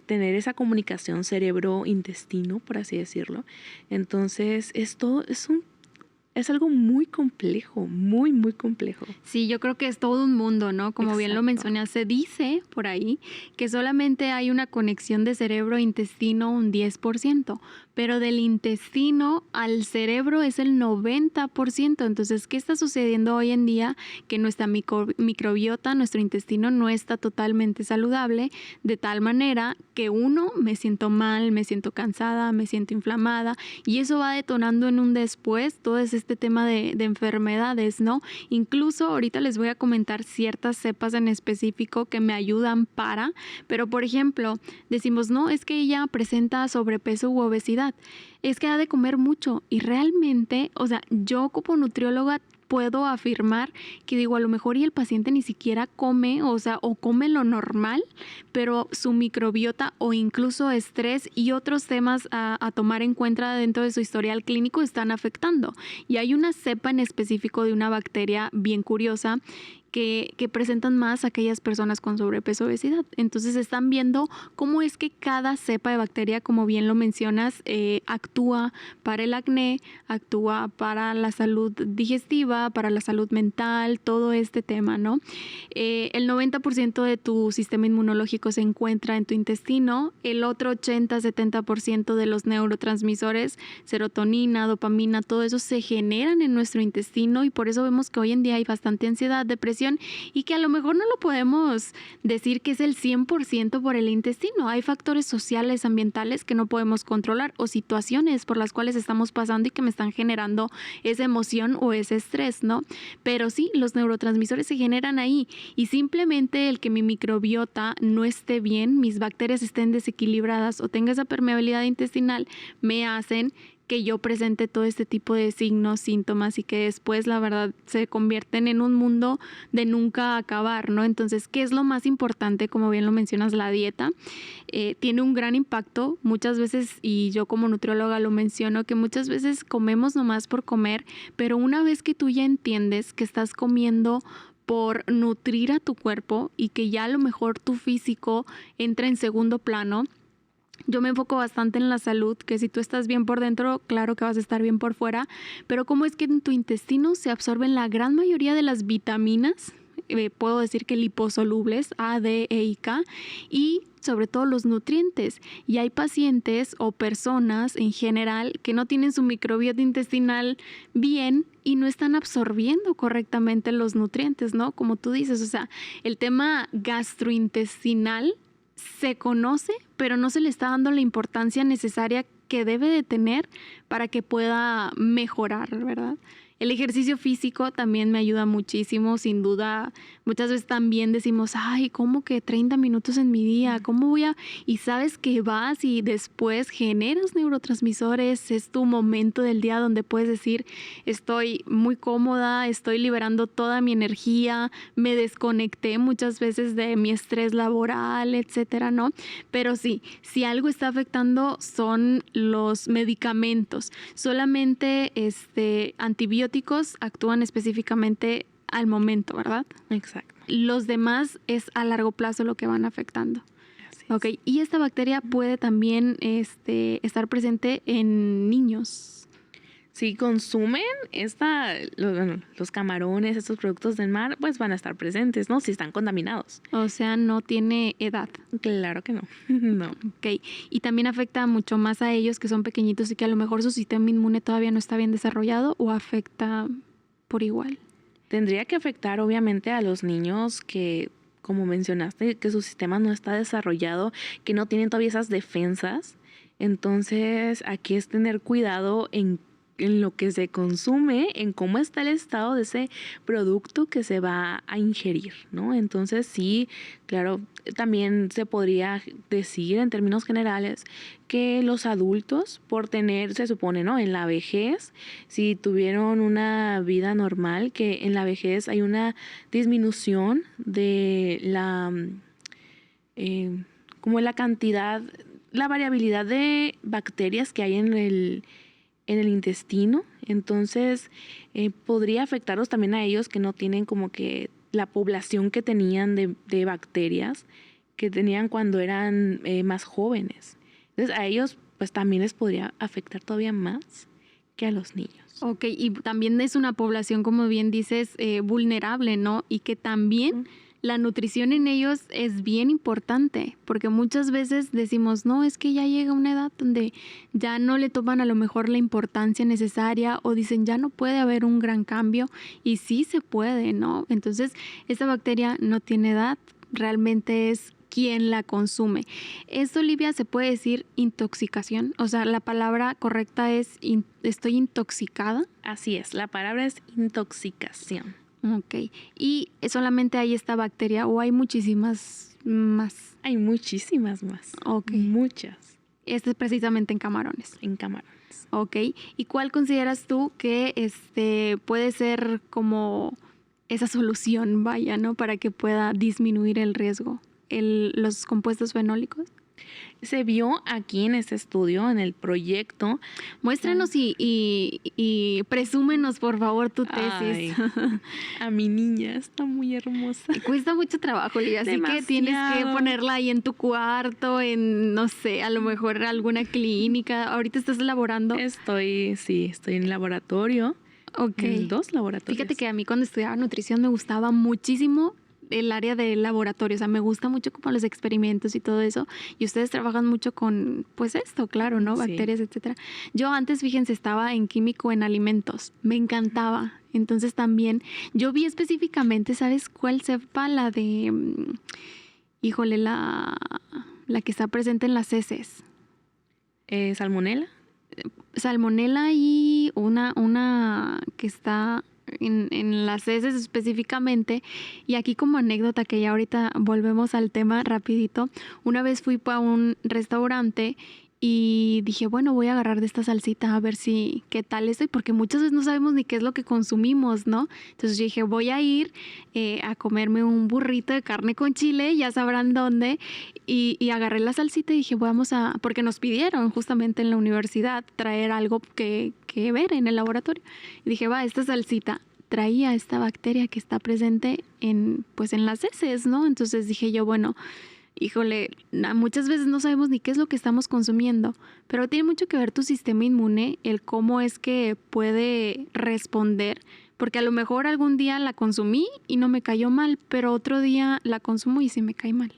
C: tener esa comunicación cerebro-intestino, por así decirlo. Entonces, esto es algo muy complejo, muy, muy complejo.
B: Sí, yo creo que es todo un mundo, ¿no? Como bien lo mencioné, se dice por ahí que solamente hay una conexión de cerebro-intestino un 10%, pero del intestino al cerebro es el 90%. Entonces, ¿qué está sucediendo hoy en día? Que nuestra microbiota, nuestro intestino no está totalmente saludable, de tal manera que me siento mal, me siento cansada, me siento inflamada, y eso va detonando en un después todo este tema de enfermedades, ¿no? Incluso ahorita les voy a comentar ciertas cepas en específico que me ayudan pero por ejemplo, decimos, no, es que ella presenta sobrepeso u obesidad, es que ha de comer mucho, y realmente, o sea, yo como nutrióloga puedo afirmar que digo, a lo mejor y el paciente ni siquiera come, o come lo normal, pero su microbiota o incluso estrés y otros temas a tomar en cuenta dentro de su historial clínico están afectando. Y hay una cepa en específico de una bacteria bien curiosa que presentan más aquellas personas con sobrepeso, obesidad. Entonces están viendo cómo es que cada cepa de bacteria, como bien lo mencionas, actúa para el acné, actúa para la salud digestiva, para la salud mental, todo este tema, ¿no? El 90% de tu sistema inmunológico se encuentra en tu intestino, el otro 80-70% de los neurotransmisores, serotonina, dopamina, todo eso se generan en nuestro intestino y por eso vemos que hoy en día hay bastante ansiedad, depresión y que a lo mejor no lo podemos decir que es el 100% por el intestino. Hay factores sociales, ambientales que no podemos controlar o situaciones por las cuales estamos pasando y que me están generando esa emoción o ese estrés, ¿no? Pero sí, los neurotransmisores se generan ahí y simplemente el que mi microbiota no esté bien, mis bacterias estén desequilibradas o tenga esa permeabilidad intestinal, me hacen que yo presente todo este tipo de signos, síntomas y que después la verdad se convierten en un mundo de nunca acabar, ¿no? Entonces, ¿qué es lo más importante? Como bien lo mencionas, la dieta tiene un gran impacto muchas veces, y yo como nutrióloga lo menciono, que muchas veces comemos nomás por comer, pero una vez que tú ya entiendes que estás comiendo por nutrir a tu cuerpo y que ya a lo mejor tu físico entra en segundo plano. Yo me enfoco bastante en la salud, que si tú estás bien por dentro, claro que vas a estar bien por fuera, pero cómo es que en tu intestino se absorben la gran mayoría de las vitaminas, puedo decir que liposolubles, A, D, E y K, y sobre todo los nutrientes. Y hay pacientes o personas en general que no tienen su microbiota intestinal bien y no están absorbiendo correctamente los nutrientes, ¿no? Como tú dices, o sea, el tema gastrointestinal se conoce, pero no se le está dando la importancia necesaria que debe de tener para que pueda mejorar, ¿verdad? El ejercicio físico también me ayuda muchísimo, sin duda. Muchas veces también decimos, ay, ¿cómo que 30 minutos en mi día? ¿Cómo voy a...? Y sabes que vas y después generas neurotransmisores, es tu momento del día donde puedes decir, estoy muy cómoda, estoy liberando toda mi energía, me desconecté muchas veces de mi estrés laboral, etcétera, ¿no? Pero sí, si algo está afectando son los medicamentos. Solamente antibióticos actúan específicamente al momento, ¿verdad?
C: Exacto.
B: Los demás es a largo plazo lo que van afectando.
C: Así es.
B: Ok, y esta bacteria puede también estar presente en niños.
C: Si consumen los camarones, estos productos del mar, pues van a estar presentes, ¿no? Si están contaminados.
B: O sea, no tiene edad.
C: Claro que no. No.
B: Ok, y también afecta mucho más a ellos que son pequeñitos y que a lo mejor su sistema inmune todavía no está bien desarrollado, o afecta por igual.
C: Tendría que afectar obviamente a los niños que, como mencionaste, que su sistema no está desarrollado, que no tienen todavía esas defensas. Entonces, aquí es tener cuidado en lo que se consume, en cómo está el estado de ese producto que se va a ingerir, ¿no? Entonces sí, claro, también se podría decir en términos generales que los adultos, por tener, se supone, ¿no? En la vejez, si tuvieron una vida normal, que en la vejez hay una disminución de la, como la cantidad, la variabilidad de bacterias que hay en el intestino. Entonces podría afectarlos también a ellos que no tienen como que la población que tenían de bacterias que tenían cuando eran más jóvenes. Entonces a ellos pues también les podría afectar todavía más que a los niños.
B: Ok, y también es una población, como bien dices, vulnerable, ¿no? Y que también la nutrición en ellos es bien importante, porque muchas veces decimos, no, es que ya llega una edad donde ya no le toman a lo mejor la importancia necesaria, o dicen, ya no puede haber un gran cambio, y sí se puede, ¿no? Entonces, esta bacteria no tiene edad, realmente es quien la consume. Esto, Olivia, se puede decir intoxicación, o sea, la palabra correcta es estoy intoxicada.
C: Así es, la palabra es intoxicación.
B: Ok, ¿y solamente hay esta bacteria o hay muchísimas más?
C: Hay muchísimas más.
B: Ok.
C: Muchas.
B: Este es precisamente en camarones.
C: En camarones.
B: Ok, ¿y cuál consideras tú que puede ser como esa solución, vaya, ¿no? Para que pueda disminuir el riesgo, los compuestos fenólicos.
C: Se vio aquí en este estudio, en el proyecto.
B: Muéstranos y presúmenos, por favor, tu tesis.
C: Ay, a mi niña, está muy hermosa.
B: Cuesta mucho trabajo, Olivia, así que tienes que ponerla ahí en tu cuarto, en, no sé, a lo mejor alguna clínica. ¿Ahorita estás elaborando?
C: Estoy en el laboratorio.
B: Ok.
C: En 2 laboratorios.
B: Fíjate que a mí cuando estudiaba nutrición me gustaba muchísimo el área del laboratorio, o sea, me gusta mucho como los experimentos y todo eso, y ustedes trabajan mucho con, pues esto, claro, ¿no? Bacterias, sí, etcétera. Yo antes, fíjense, estaba en químico en alimentos, me encantaba, entonces también, yo vi específicamente, ¿sabes cuál cepa? La de, híjole, la que está presente en las heces.
C: ¿Salmonela?
B: Salmonela y una que está en las heces específicamente. Y aquí como anécdota, que ya ahorita volvemos al tema rapidito, una vez fui a un restaurante y dije, bueno, voy a agarrar de esta salsita a ver si qué tal estoy, porque muchas veces no sabemos ni qué es lo que consumimos, ¿no? Entonces yo dije, voy a ir a comerme un burrito de carne con chile, ya sabrán dónde, y agarré la salsita y dije, vamos a, porque nos pidieron justamente en la universidad traer algo que ver en el laboratorio. Y dije, va, esta salsita traía esta bacteria que está presente en las heces, ¿no? Entonces dije yo, bueno, híjole, muchas veces no sabemos ni qué es lo que estamos consumiendo, pero tiene mucho que ver tu sistema inmune, el cómo es que puede responder, porque a lo mejor algún día la consumí y no me cayó mal, pero otro día la consumo y sí me cae mal.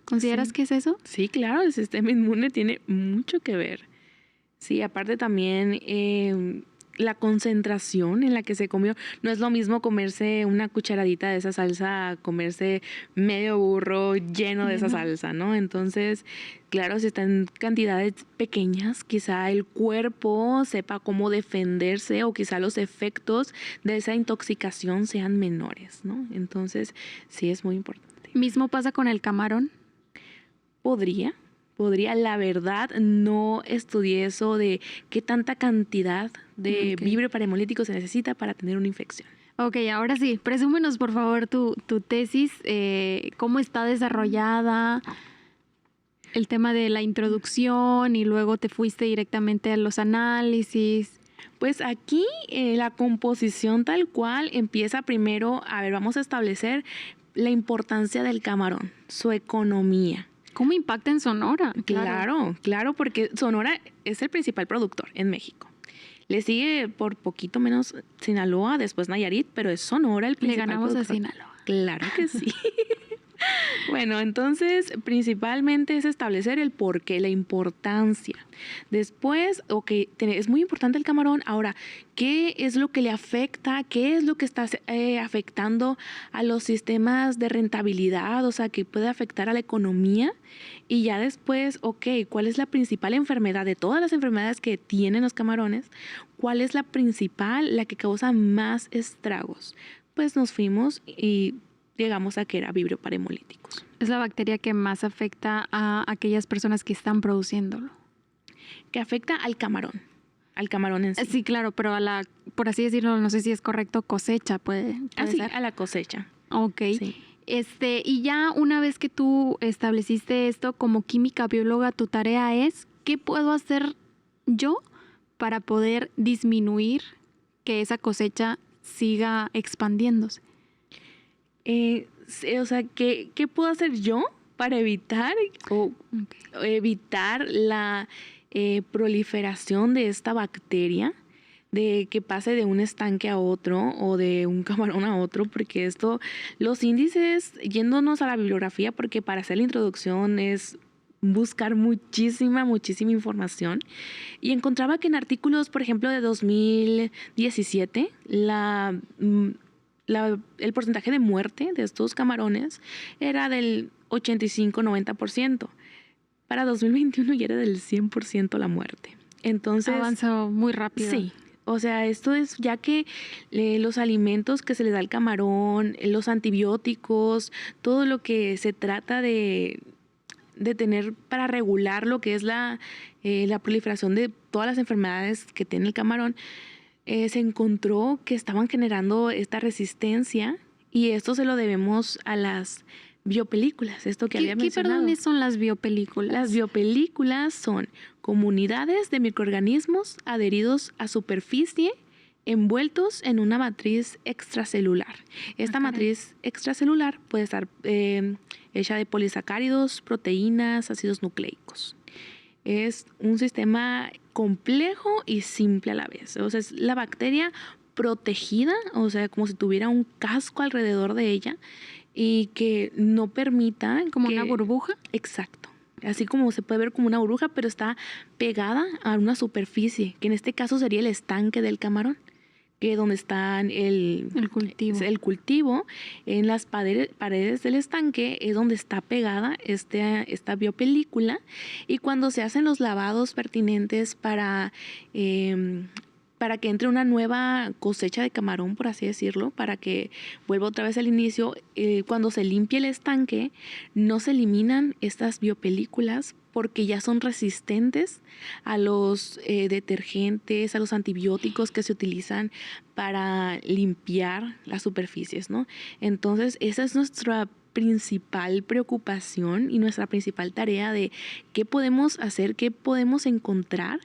B: ¿Consideras que es eso?
C: Sí, claro, el sistema inmune tiene mucho que ver. Sí, aparte también la concentración en la que se comió. No es lo mismo comerse una cucharadita de esa salsa a comerse medio burro lleno de esa salsa, ¿no? Entonces, claro, si está en cantidades pequeñas, quizá el cuerpo sepa cómo defenderse o quizá los efectos de esa intoxicación sean menores, ¿no? Entonces, sí es muy importante.
B: ¿Mismo pasa con el camarón?
C: Podría, la verdad no estudié eso de qué tanta cantidad de vibrio parahemolítico se necesita para tener una infección.
B: Ok, ahora sí, presúmenos por favor tu tesis, cómo está desarrollada, el tema de la introducción y luego te fuiste directamente a los análisis.
C: Pues aquí la composición tal cual empieza primero, vamos a establecer la importancia del camarón, su economía.
B: ¿Cómo impacta en Sonora?
C: Claro, porque Sonora es el principal productor en México. Le sigue por poquito menos Sinaloa, después Nayarit, pero es Sonora el principal productor.
B: Le ganamos a Sinaloa.
C: Claro que sí. Bueno, entonces principalmente es establecer el porqué, la importancia. Después, es muy importante el camarón. Ahora, ¿qué es lo que le afecta? ¿Qué es lo que está afectando a los sistemas de rentabilidad? O sea, que puede afectar a la economía. Y ya después, ¿cuál es la principal enfermedad de todas las enfermedades que tienen los camarones? ¿Cuál es la principal, la que causa más estragos? Pues nos fuimos y llegamos a que era vibrio parahemolíticos.
B: Es la bacteria que más afecta a aquellas personas que están produciéndolo.
C: Que afecta al camarón en sí.
B: Sí, claro, pero por así decirlo, no sé si es correcto, cosecha puede ser.
C: A la cosecha.
B: Ok.
C: Sí.
B: Y ya una vez que tú estableciste esto como química bióloga, tu tarea es, ¿qué puedo hacer yo para poder disminuir que esa cosecha siga expandiéndose?
C: ¿Qué puedo hacer yo para evitar la proliferación de esta bacteria, de que pase de un estanque a otro o de un camarón a otro? Porque los índices, yéndonos a la bibliografía, porque para hacer la introducción es buscar muchísima información, y encontraba que en artículos, por ejemplo, de 2017, el porcentaje de muerte de estos camarones era del 85-90%. Para 2021 ya era del 100% la muerte. Entonces,
B: avanzó muy rápido.
C: Sí. O sea, esto es ya que los alimentos que se le da al camarón, los antibióticos, todo lo que se trata de tener para regular lo que es la proliferación de todas las enfermedades que tiene el camarón, se encontró que estaban generando esta resistencia, y esto se lo debemos a las biopelículas, esto que había mencionado.
B: ¿Qué son las biopelículas?
C: Las biopelículas son comunidades de microorganismos adheridos a superficie envueltos en una matriz extracelular. Esta matriz extracelular puede estar hecha de polisacáridos, proteínas, ácidos nucleicos. Es un sistema complejo y simple a la vez. O sea, es la bacteria protegida, o sea, como si tuviera un casco alrededor de ella y que no permita...
B: ¿Como una burbuja?
C: Exacto. Así como se puede ver como una burbuja, pero está pegada a una superficie, que en este caso sería el estanque del camarón, que es donde está el cultivo. En las paredes del estanque es donde está pegada esta biopelícula, y cuando se hacen los lavados pertinentes para que entre una nueva cosecha de camarón, por así decirlo, para que vuelva otra vez al inicio, cuando se limpia el estanque, no se eliminan estas biopelículas porque ya son resistentes a los detergentes, a los antibióticos que se utilizan para limpiar las superficies, ¿no? Entonces, esa es nuestra principal preocupación y nuestra principal tarea de qué podemos hacer, qué podemos encontrar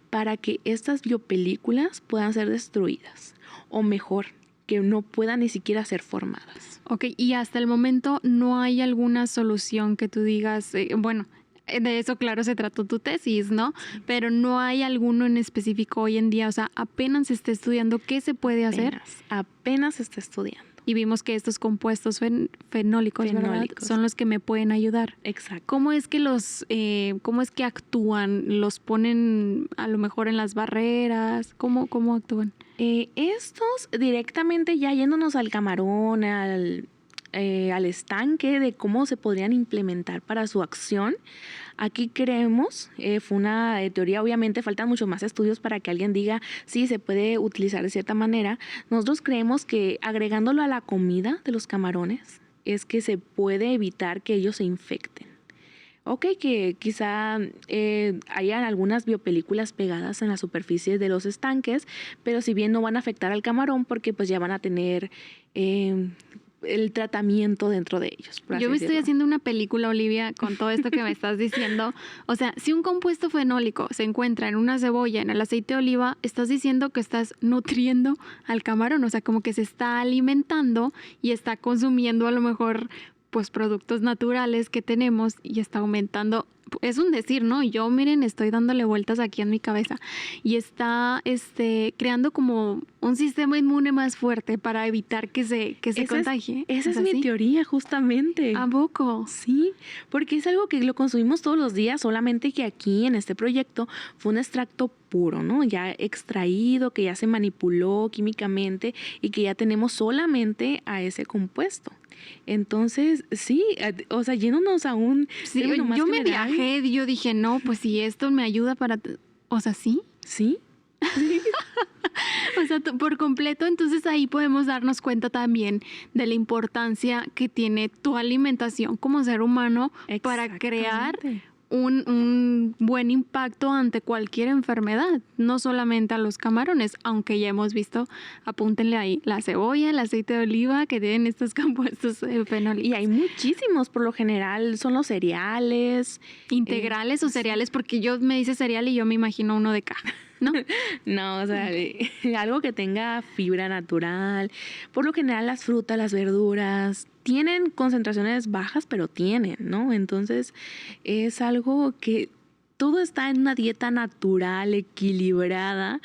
C: para que estas biopelículas puedan ser destruidas, o mejor, que no puedan ni siquiera ser formadas.
B: Ok, y hasta el momento no hay alguna solución que tú digas, bueno, de eso claro se trató tu tesis, ¿no? Sí. Pero no hay alguno en específico hoy en día, o sea, apenas se está estudiando qué se puede hacer.
C: Apenas se está estudiando.
B: Y vimos que estos compuestos fenólicos, ¿verdad? Son los que me pueden ayudar.
C: Exacto.
B: ¿Cómo es que actúan? ¿Los ponen a lo mejor en las barreras? ¿Cómo actúan?
C: Estos directamente ya yéndonos al camarón, al estanque, de cómo se podrían implementar para su acción. Aquí creemos, fue una teoría, obviamente faltan muchos más estudios para que alguien diga sí, se puede utilizar de cierta manera. Nosotros creemos que agregándolo a la comida de los camarones es que se puede evitar que ellos se infecten. Ok, que quizá hayan algunas biopelículas pegadas en la superficie de los estanques, pero si bien no van a afectar al camarón porque pues ya van a tener el tratamiento dentro de ellos.
B: Yo me estoy haciendo una película, Olivia, con todo esto que me estás diciendo. O sea, si un compuesto fenólico se encuentra en una cebolla, en el aceite de oliva, estás diciendo que estás nutriendo al camarón. O sea, como que se está alimentando y está consumiendo a lo mejor pues productos naturales que tenemos y está aumentando. Es un decir, ¿no? Yo, miren, estoy dándole vueltas aquí en mi cabeza y está creando como un sistema inmune más fuerte para evitar que se contagie.
C: Esa es mi teoría, justamente.
B: ¿A poco?
C: Sí, porque es algo que lo consumimos todos los días, solamente que aquí en este proyecto fue un extracto puro, ¿no? Ya extraído, que ya se manipuló químicamente y que ya tenemos solamente a ese compuesto. Entonces, sí, o sea, yéndonos a un...
B: Sí, yo me viajé y yo dije, no, pues si esto me ayuda para... O sea, ¿sí?
C: Sí.
B: O sea, por completo, entonces ahí podemos darnos cuenta también de la importancia que tiene tu alimentación como ser humano para crear un buen impacto ante cualquier enfermedad, no solamente a los camarones, aunque ya hemos visto, apúntenle ahí, la cebolla, el aceite de oliva que tienen estos compuestos fenólicos.
C: Y hay muchísimos, por lo general son los cereales.
B: Integrales o cereales, porque yo me dice cereal y yo me imagino uno de caja. ¿No?
C: No, o sea, algo que tenga fibra natural. Por lo general las frutas, las verduras tienen concentraciones bajas, pero tienen, ¿no? Entonces es algo que todo está en una dieta natural, equilibrada.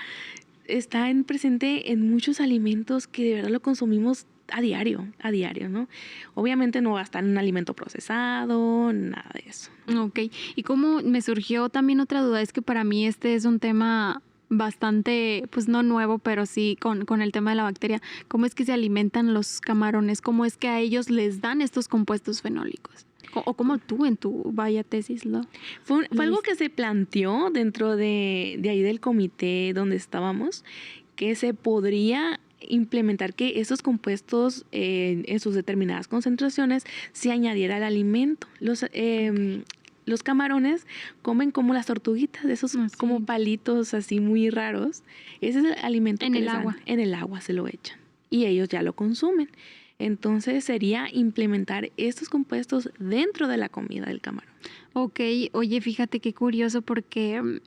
C: Está presente en muchos alimentos que de verdad lo consumimos a diario, ¿no? Obviamente no va a estar en un alimento procesado, nada de eso.
B: Ok, y como me surgió también otra duda, es que para mí este es un tema bastante, pues no nuevo, pero sí con el tema de la bacteria. ¿Cómo es que se alimentan los camarones? ¿Cómo es que a ellos les dan estos compuestos fenólicos? ¿O cómo tú en tu tesis lo...?
C: Fue algo que se planteó dentro de ahí del comité donde estábamos, que se podría implementar que esos compuestos en sus determinadas concentraciones se añadiera al alimento. Los camarones comen como las tortuguitas, esos como palitos así muy raros. Ese es el alimento
B: en el agua.
C: En el agua se lo echan y ellos ya lo consumen. Entonces sería implementar estos compuestos dentro de la comida del camarón.
B: Ok, oye, fíjate qué curioso porque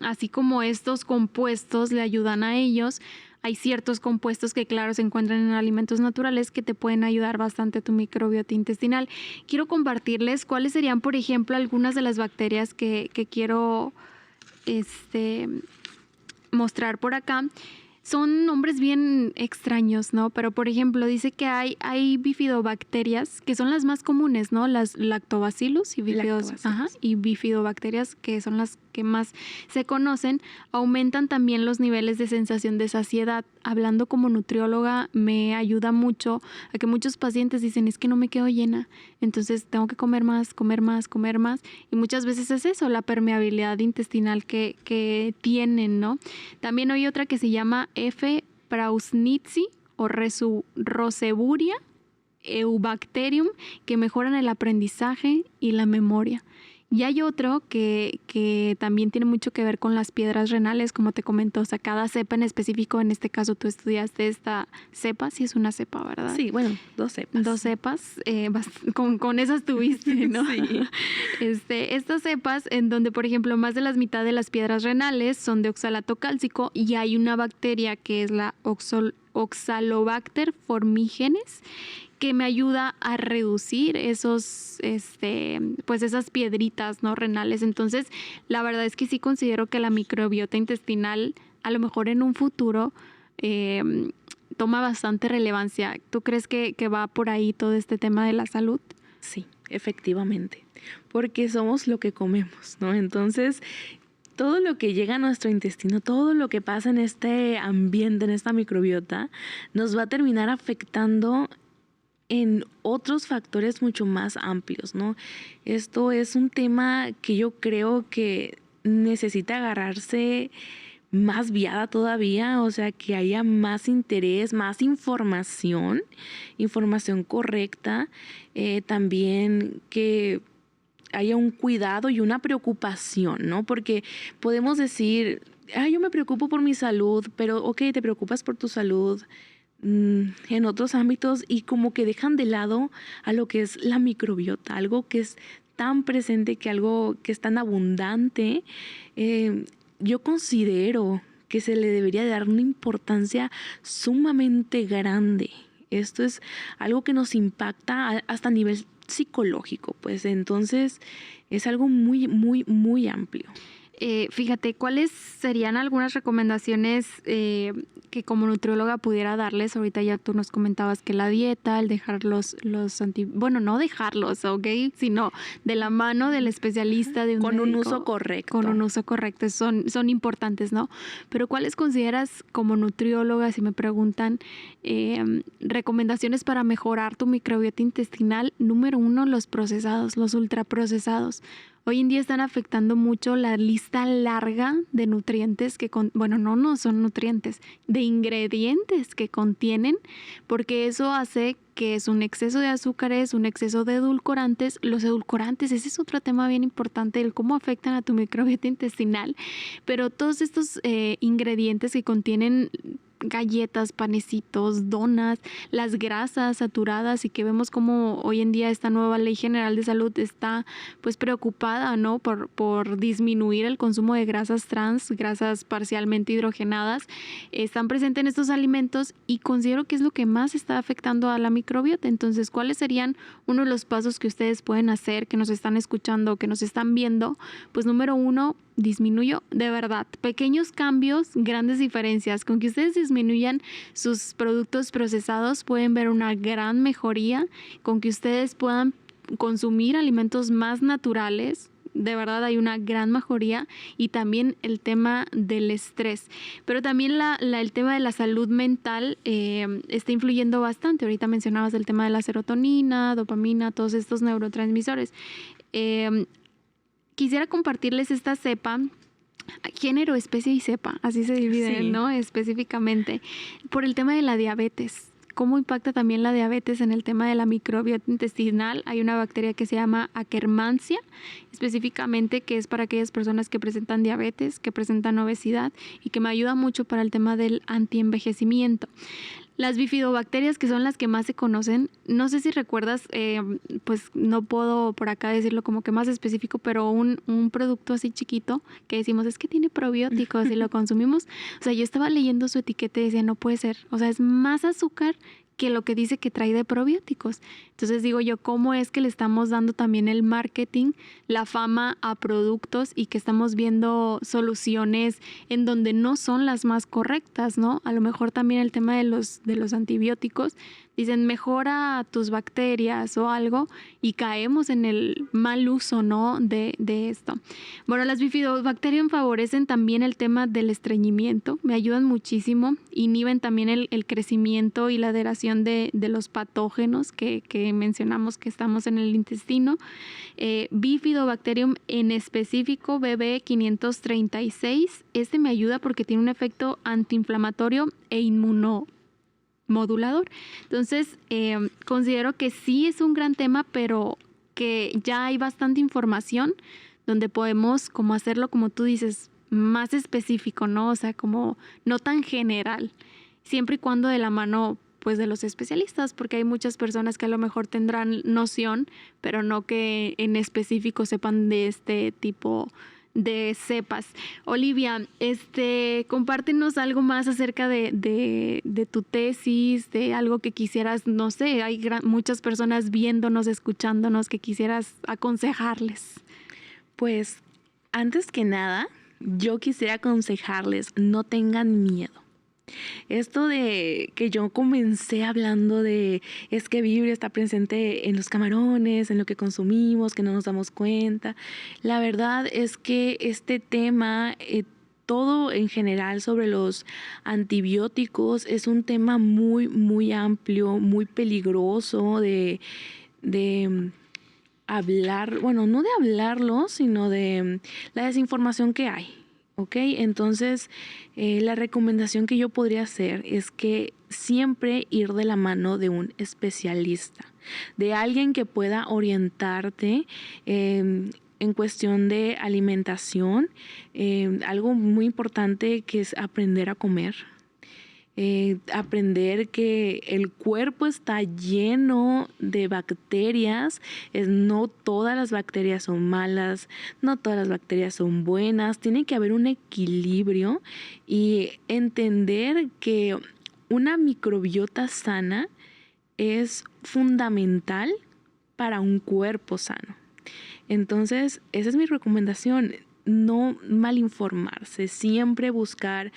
B: así como estos compuestos le ayudan a ellos, hay ciertos compuestos que, claro, se encuentran en alimentos naturales que te pueden ayudar bastante a tu microbiota intestinal. Quiero compartirles cuáles serían, por ejemplo, algunas de las bacterias que quiero mostrar por acá. Son nombres bien extraños, ¿no? Pero, por ejemplo, dice que hay bifidobacterias, que son las más comunes, ¿no? Las lactobacillus y y bifidobacterias, que son las que más se conocen, aumentan también los niveles de sensación de saciedad. Hablando como nutrióloga, me ayuda mucho a que muchos pacientes dicen, es que no me quedo llena, entonces tengo que comer más, comer más, comer más. Y muchas veces es eso, la permeabilidad intestinal que tienen, ¿no? También hay otra que se llama F. prausnitzii o Roseburia eubacterium, que mejoran el aprendizaje y la memoria. Y hay otro que también tiene mucho que ver con las piedras renales, como te comentó, o sea, cada cepa en específico, en este caso tú estudiaste esta cepa, sí es una cepa, ¿verdad?
C: Sí, bueno, 2 cepas.
B: 2 cepas, con esas tuviste, ¿no?
C: Sí.
B: Estas cepas en donde, por ejemplo, más de la mitad de las piedras renales son de oxalato cálcico y hay una bacteria que es la Oxalobacter formigenes, que me ayuda a reducir esos, pues esas piedritas, ¿no? renales. Entonces, la verdad es que sí considero que la microbiota intestinal, a lo mejor en un futuro, toma bastante relevancia. ¿Tú crees que va por ahí todo este tema de la salud?
C: Sí, efectivamente, porque somos lo que comemos, ¿no? Entonces, todo lo que llega a nuestro intestino, todo lo que pasa en este ambiente, en esta microbiota, nos va a terminar afectando en otros factores mucho más amplios, ¿no? Esto es un tema que yo creo que necesita agarrarse más viada todavía, o sea, que haya más interés, más información correcta, también que haya un cuidado y una preocupación, ¿no? Porque podemos decir, yo me preocupo por mi salud, pero ok, te preocupas por tu salud en otros ámbitos y como que dejan de lado a lo que es la microbiota, algo que es tan presente, que algo que es tan abundante. Yo considero que se le debería dar una importancia sumamente grande. Esto es algo que nos impacta hasta a nivel psicológico, pues entonces es algo muy, muy, muy amplio.
B: Fíjate, ¿cuáles serían algunas recomendaciones que como nutrióloga pudiera darles? Ahorita ya tú nos comentabas que la dieta, el dejar bueno, no dejarlos, ¿ok? Sino de la mano del especialista, de un
C: con
B: médico,
C: un uso correcto.
B: Con un uso correcto, son importantes, ¿no? Pero ¿cuáles consideras como nutrióloga, si me preguntan, recomendaciones para mejorar tu microbiota intestinal? Número 1, los procesados, los ultraprocesados. Hoy en día están afectando mucho la lista larga de nutrientes no son nutrientes, de ingredientes que contienen, porque eso hace que es un exceso de azúcares, un exceso de edulcorantes. Los edulcorantes, ese es otro tema bien importante, el cómo afectan a tu microbiota intestinal, pero todos estos ingredientes que contienen galletas, panecitos, donas, las grasas saturadas, y que vemos como hoy en día esta nueva Ley General de Salud está pues preocupada, ¿no? por disminuir el consumo de grasas trans, grasas parcialmente hidrogenadas, están presentes en estos alimentos y considero que es lo que más está afectando a la microbiota. Entonces, ¿cuáles serían uno de los pasos que ustedes pueden hacer, que nos están escuchando, que nos están viendo? Pues número 1, disminuyo, de verdad, pequeños cambios, grandes diferencias. Con que ustedes disminuyan sus productos procesados pueden ver una gran mejoría. Con que ustedes puedan consumir alimentos más naturales, de verdad hay una gran mejoría. Y también el tema del estrés, pero también el tema de la salud mental está influyendo bastante. Ahorita mencionabas el tema de la serotonina, dopamina, todos estos neurotransmisores. Quisiera compartirles esta cepa, género, especie y cepa, así se divide, sí, ¿no? Específicamente, por el tema de la diabetes. ¿Cómo impacta también la diabetes en el tema de la microbiota intestinal? Hay una bacteria que se llama Akkermansia, específicamente, que es para aquellas personas que presentan diabetes, que presentan obesidad y que me ayuda mucho para el tema del antienvejecimiento. Las bifidobacterias, que son las que más se conocen, no sé si recuerdas, pues no puedo por acá decirlo como que más específico, pero un producto así chiquito que decimos es que tiene probióticos y lo consumimos. O sea, yo estaba leyendo su etiqueta y decía, no puede ser. O sea, es más azúcar que lo que dice que trae de probióticos. Entonces digo yo, ¿cómo es que le estamos dando también el marketing, la fama a productos y que estamos viendo soluciones en donde no son las más correctas, ¿no? A lo mejor también el tema de los antibióticos, dicen mejora tus bacterias o algo y caemos en el mal uso, ¿no? de esto. Bueno, las bifidobacterias favorecen también el tema del estreñimiento, me ayudan muchísimo, inhiben también el crecimiento y la adheración de los patógenos que mencionamos que estamos en el intestino. Bifidobacterium en específico, BB536, este me ayuda porque tiene un efecto antiinflamatorio e inmunomodulador. Entonces, considero que sí es un gran tema, pero que ya hay bastante información donde podemos como hacerlo, como tú dices, más específico, ¿no? O sea, como no tan general, siempre y cuando de la mano pues de los especialistas, porque hay muchas personas que a lo mejor tendrán noción, pero no que en específico sepan de este tipo de cepas. Olivia, compártenos algo más acerca de tu tesis, de algo que quisieras, no sé, hay muchas personas viéndonos, escuchándonos, que quisieras aconsejarles.
C: Pues, antes que nada, yo quisiera aconsejarles, no tengan miedo. Esto de que yo comencé hablando de es que vibrio está presente en los camarones, en lo que consumimos, que no nos damos cuenta. La verdad es que este tema, todo en general sobre los antibióticos, es un tema muy, muy amplio, muy peligroso de hablar, bueno, no de hablarlo, sino de la desinformación que hay. ¿Ok? Entonces, la recomendación que yo podría hacer es que siempre ir de la mano de un especialista, de alguien que pueda orientarte en cuestión de alimentación. Algo muy importante que es aprender a comer. Aprender que el cuerpo está lleno de bacterias, no todas las bacterias son malas, no todas las bacterias son buenas, tiene que haber un equilibrio y entender que una microbiota sana es fundamental para un cuerpo sano. Entonces, esa es mi recomendación, no malinformarse, siempre buscar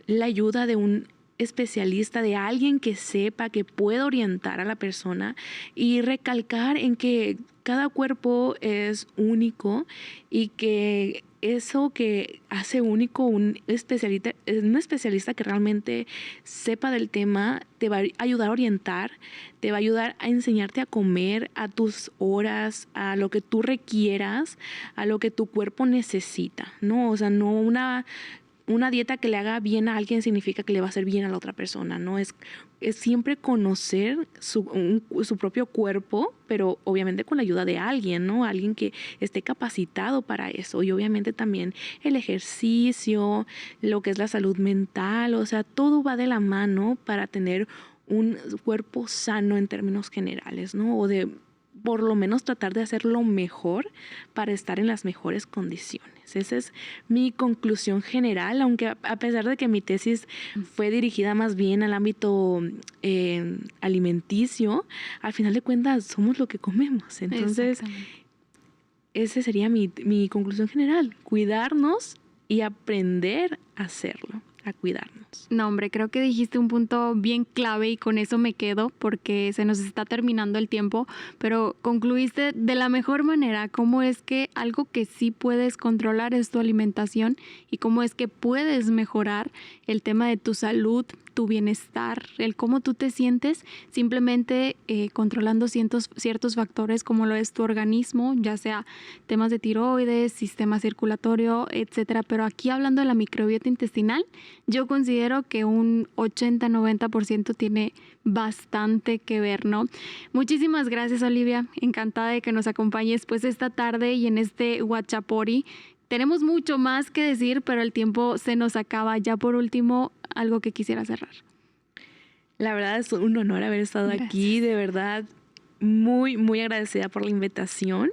C: la ayuda de un especialista, de alguien que sepa, que pueda orientar a la persona y recalcar en que cada cuerpo es único y que eso que hace único un especialista que realmente sepa del tema te va a ayudar a orientar, te va a ayudar a enseñarte a comer a tus horas, a lo que tú requieras, a lo que tu cuerpo necesita, ¿no? O sea, no una dieta que le haga bien a alguien significa que le va a hacer bien a la otra persona, ¿no? Es siempre conocer su propio cuerpo, pero obviamente con la ayuda de alguien, ¿no? Alguien que esté capacitado para eso. Y obviamente también el ejercicio, lo que es la salud mental, o sea, todo va de la mano para tener un cuerpo sano en términos generales, ¿no? O de por lo menos tratar de hacer lo mejor para estar en las mejores condiciones. Esa es mi conclusión general, aunque a pesar de que mi tesis fue dirigida más bien al ámbito alimenticio, al final de cuentas somos lo que comemos. Entonces, esa sería mi conclusión general, cuidarnos y aprender a hacerlo, a cuidarnos.
B: No, hombre, creo que dijiste un punto bien clave y con eso me quedo porque se nos está terminando el tiempo, pero concluiste de la mejor manera cómo es que algo que sí puedes controlar es tu alimentación y cómo es que puedes mejorar el tema de tu salud, tu bienestar, el cómo tú te sientes, simplemente controlando ciertos factores como lo es tu organismo, ya sea temas de tiroides, sistema circulatorio, etcétera. Pero aquí hablando de la microbiota intestinal, yo considero que un 80-90% tiene bastante que ver, ¿no? Muchísimas gracias, Olivia. Encantada de que nos acompañes pues esta tarde y en este Huachapori. Tenemos mucho más que decir, pero el tiempo se nos acaba. Ya por último, algo que quisiera cerrar.
C: La verdad es un honor haber estado aquí, de verdad, muy, muy agradecida por la invitación.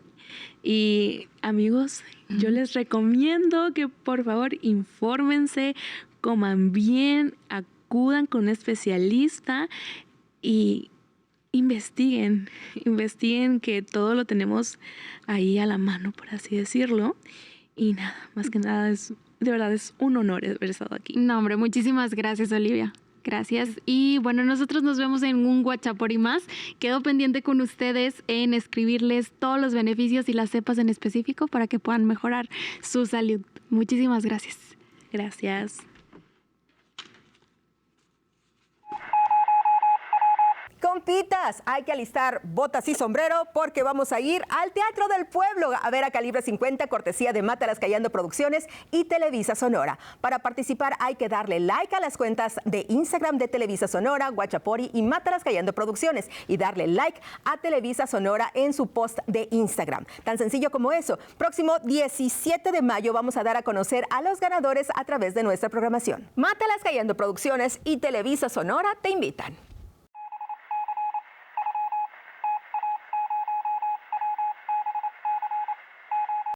C: Y amigos, yo les recomiendo que por favor infórmense, coman bien, acudan con un especialista y investiguen que todo lo tenemos ahí a la mano, por así decirlo. Y nada, más que nada, de verdad es un honor haber estado aquí.
B: No, hombre, muchísimas gracias, Olivia. Gracias. Y bueno, nosotros nos vemos en un Guachapori más. Quedo pendiente con ustedes en escribirles todos los beneficios y las cepas en específico para que puedan mejorar su salud. Muchísimas gracias.
C: Gracias.
D: Compitas, hay que alistar botas y sombrero porque vamos a ir al Teatro del Pueblo a ver a Calibre 50, cortesía de Mátalas Callando Producciones y Televisa Sonora. Para participar hay que darle like a las cuentas de Instagram de Televisa Sonora, Guachapori y Mátalas Callando Producciones y darle like a Televisa Sonora en su post de Instagram. Tan sencillo como eso. Próximo 17 de mayo vamos a dar a conocer a los ganadores a través de nuestra programación. Mátalas Callando Producciones y Televisa Sonora te invitan.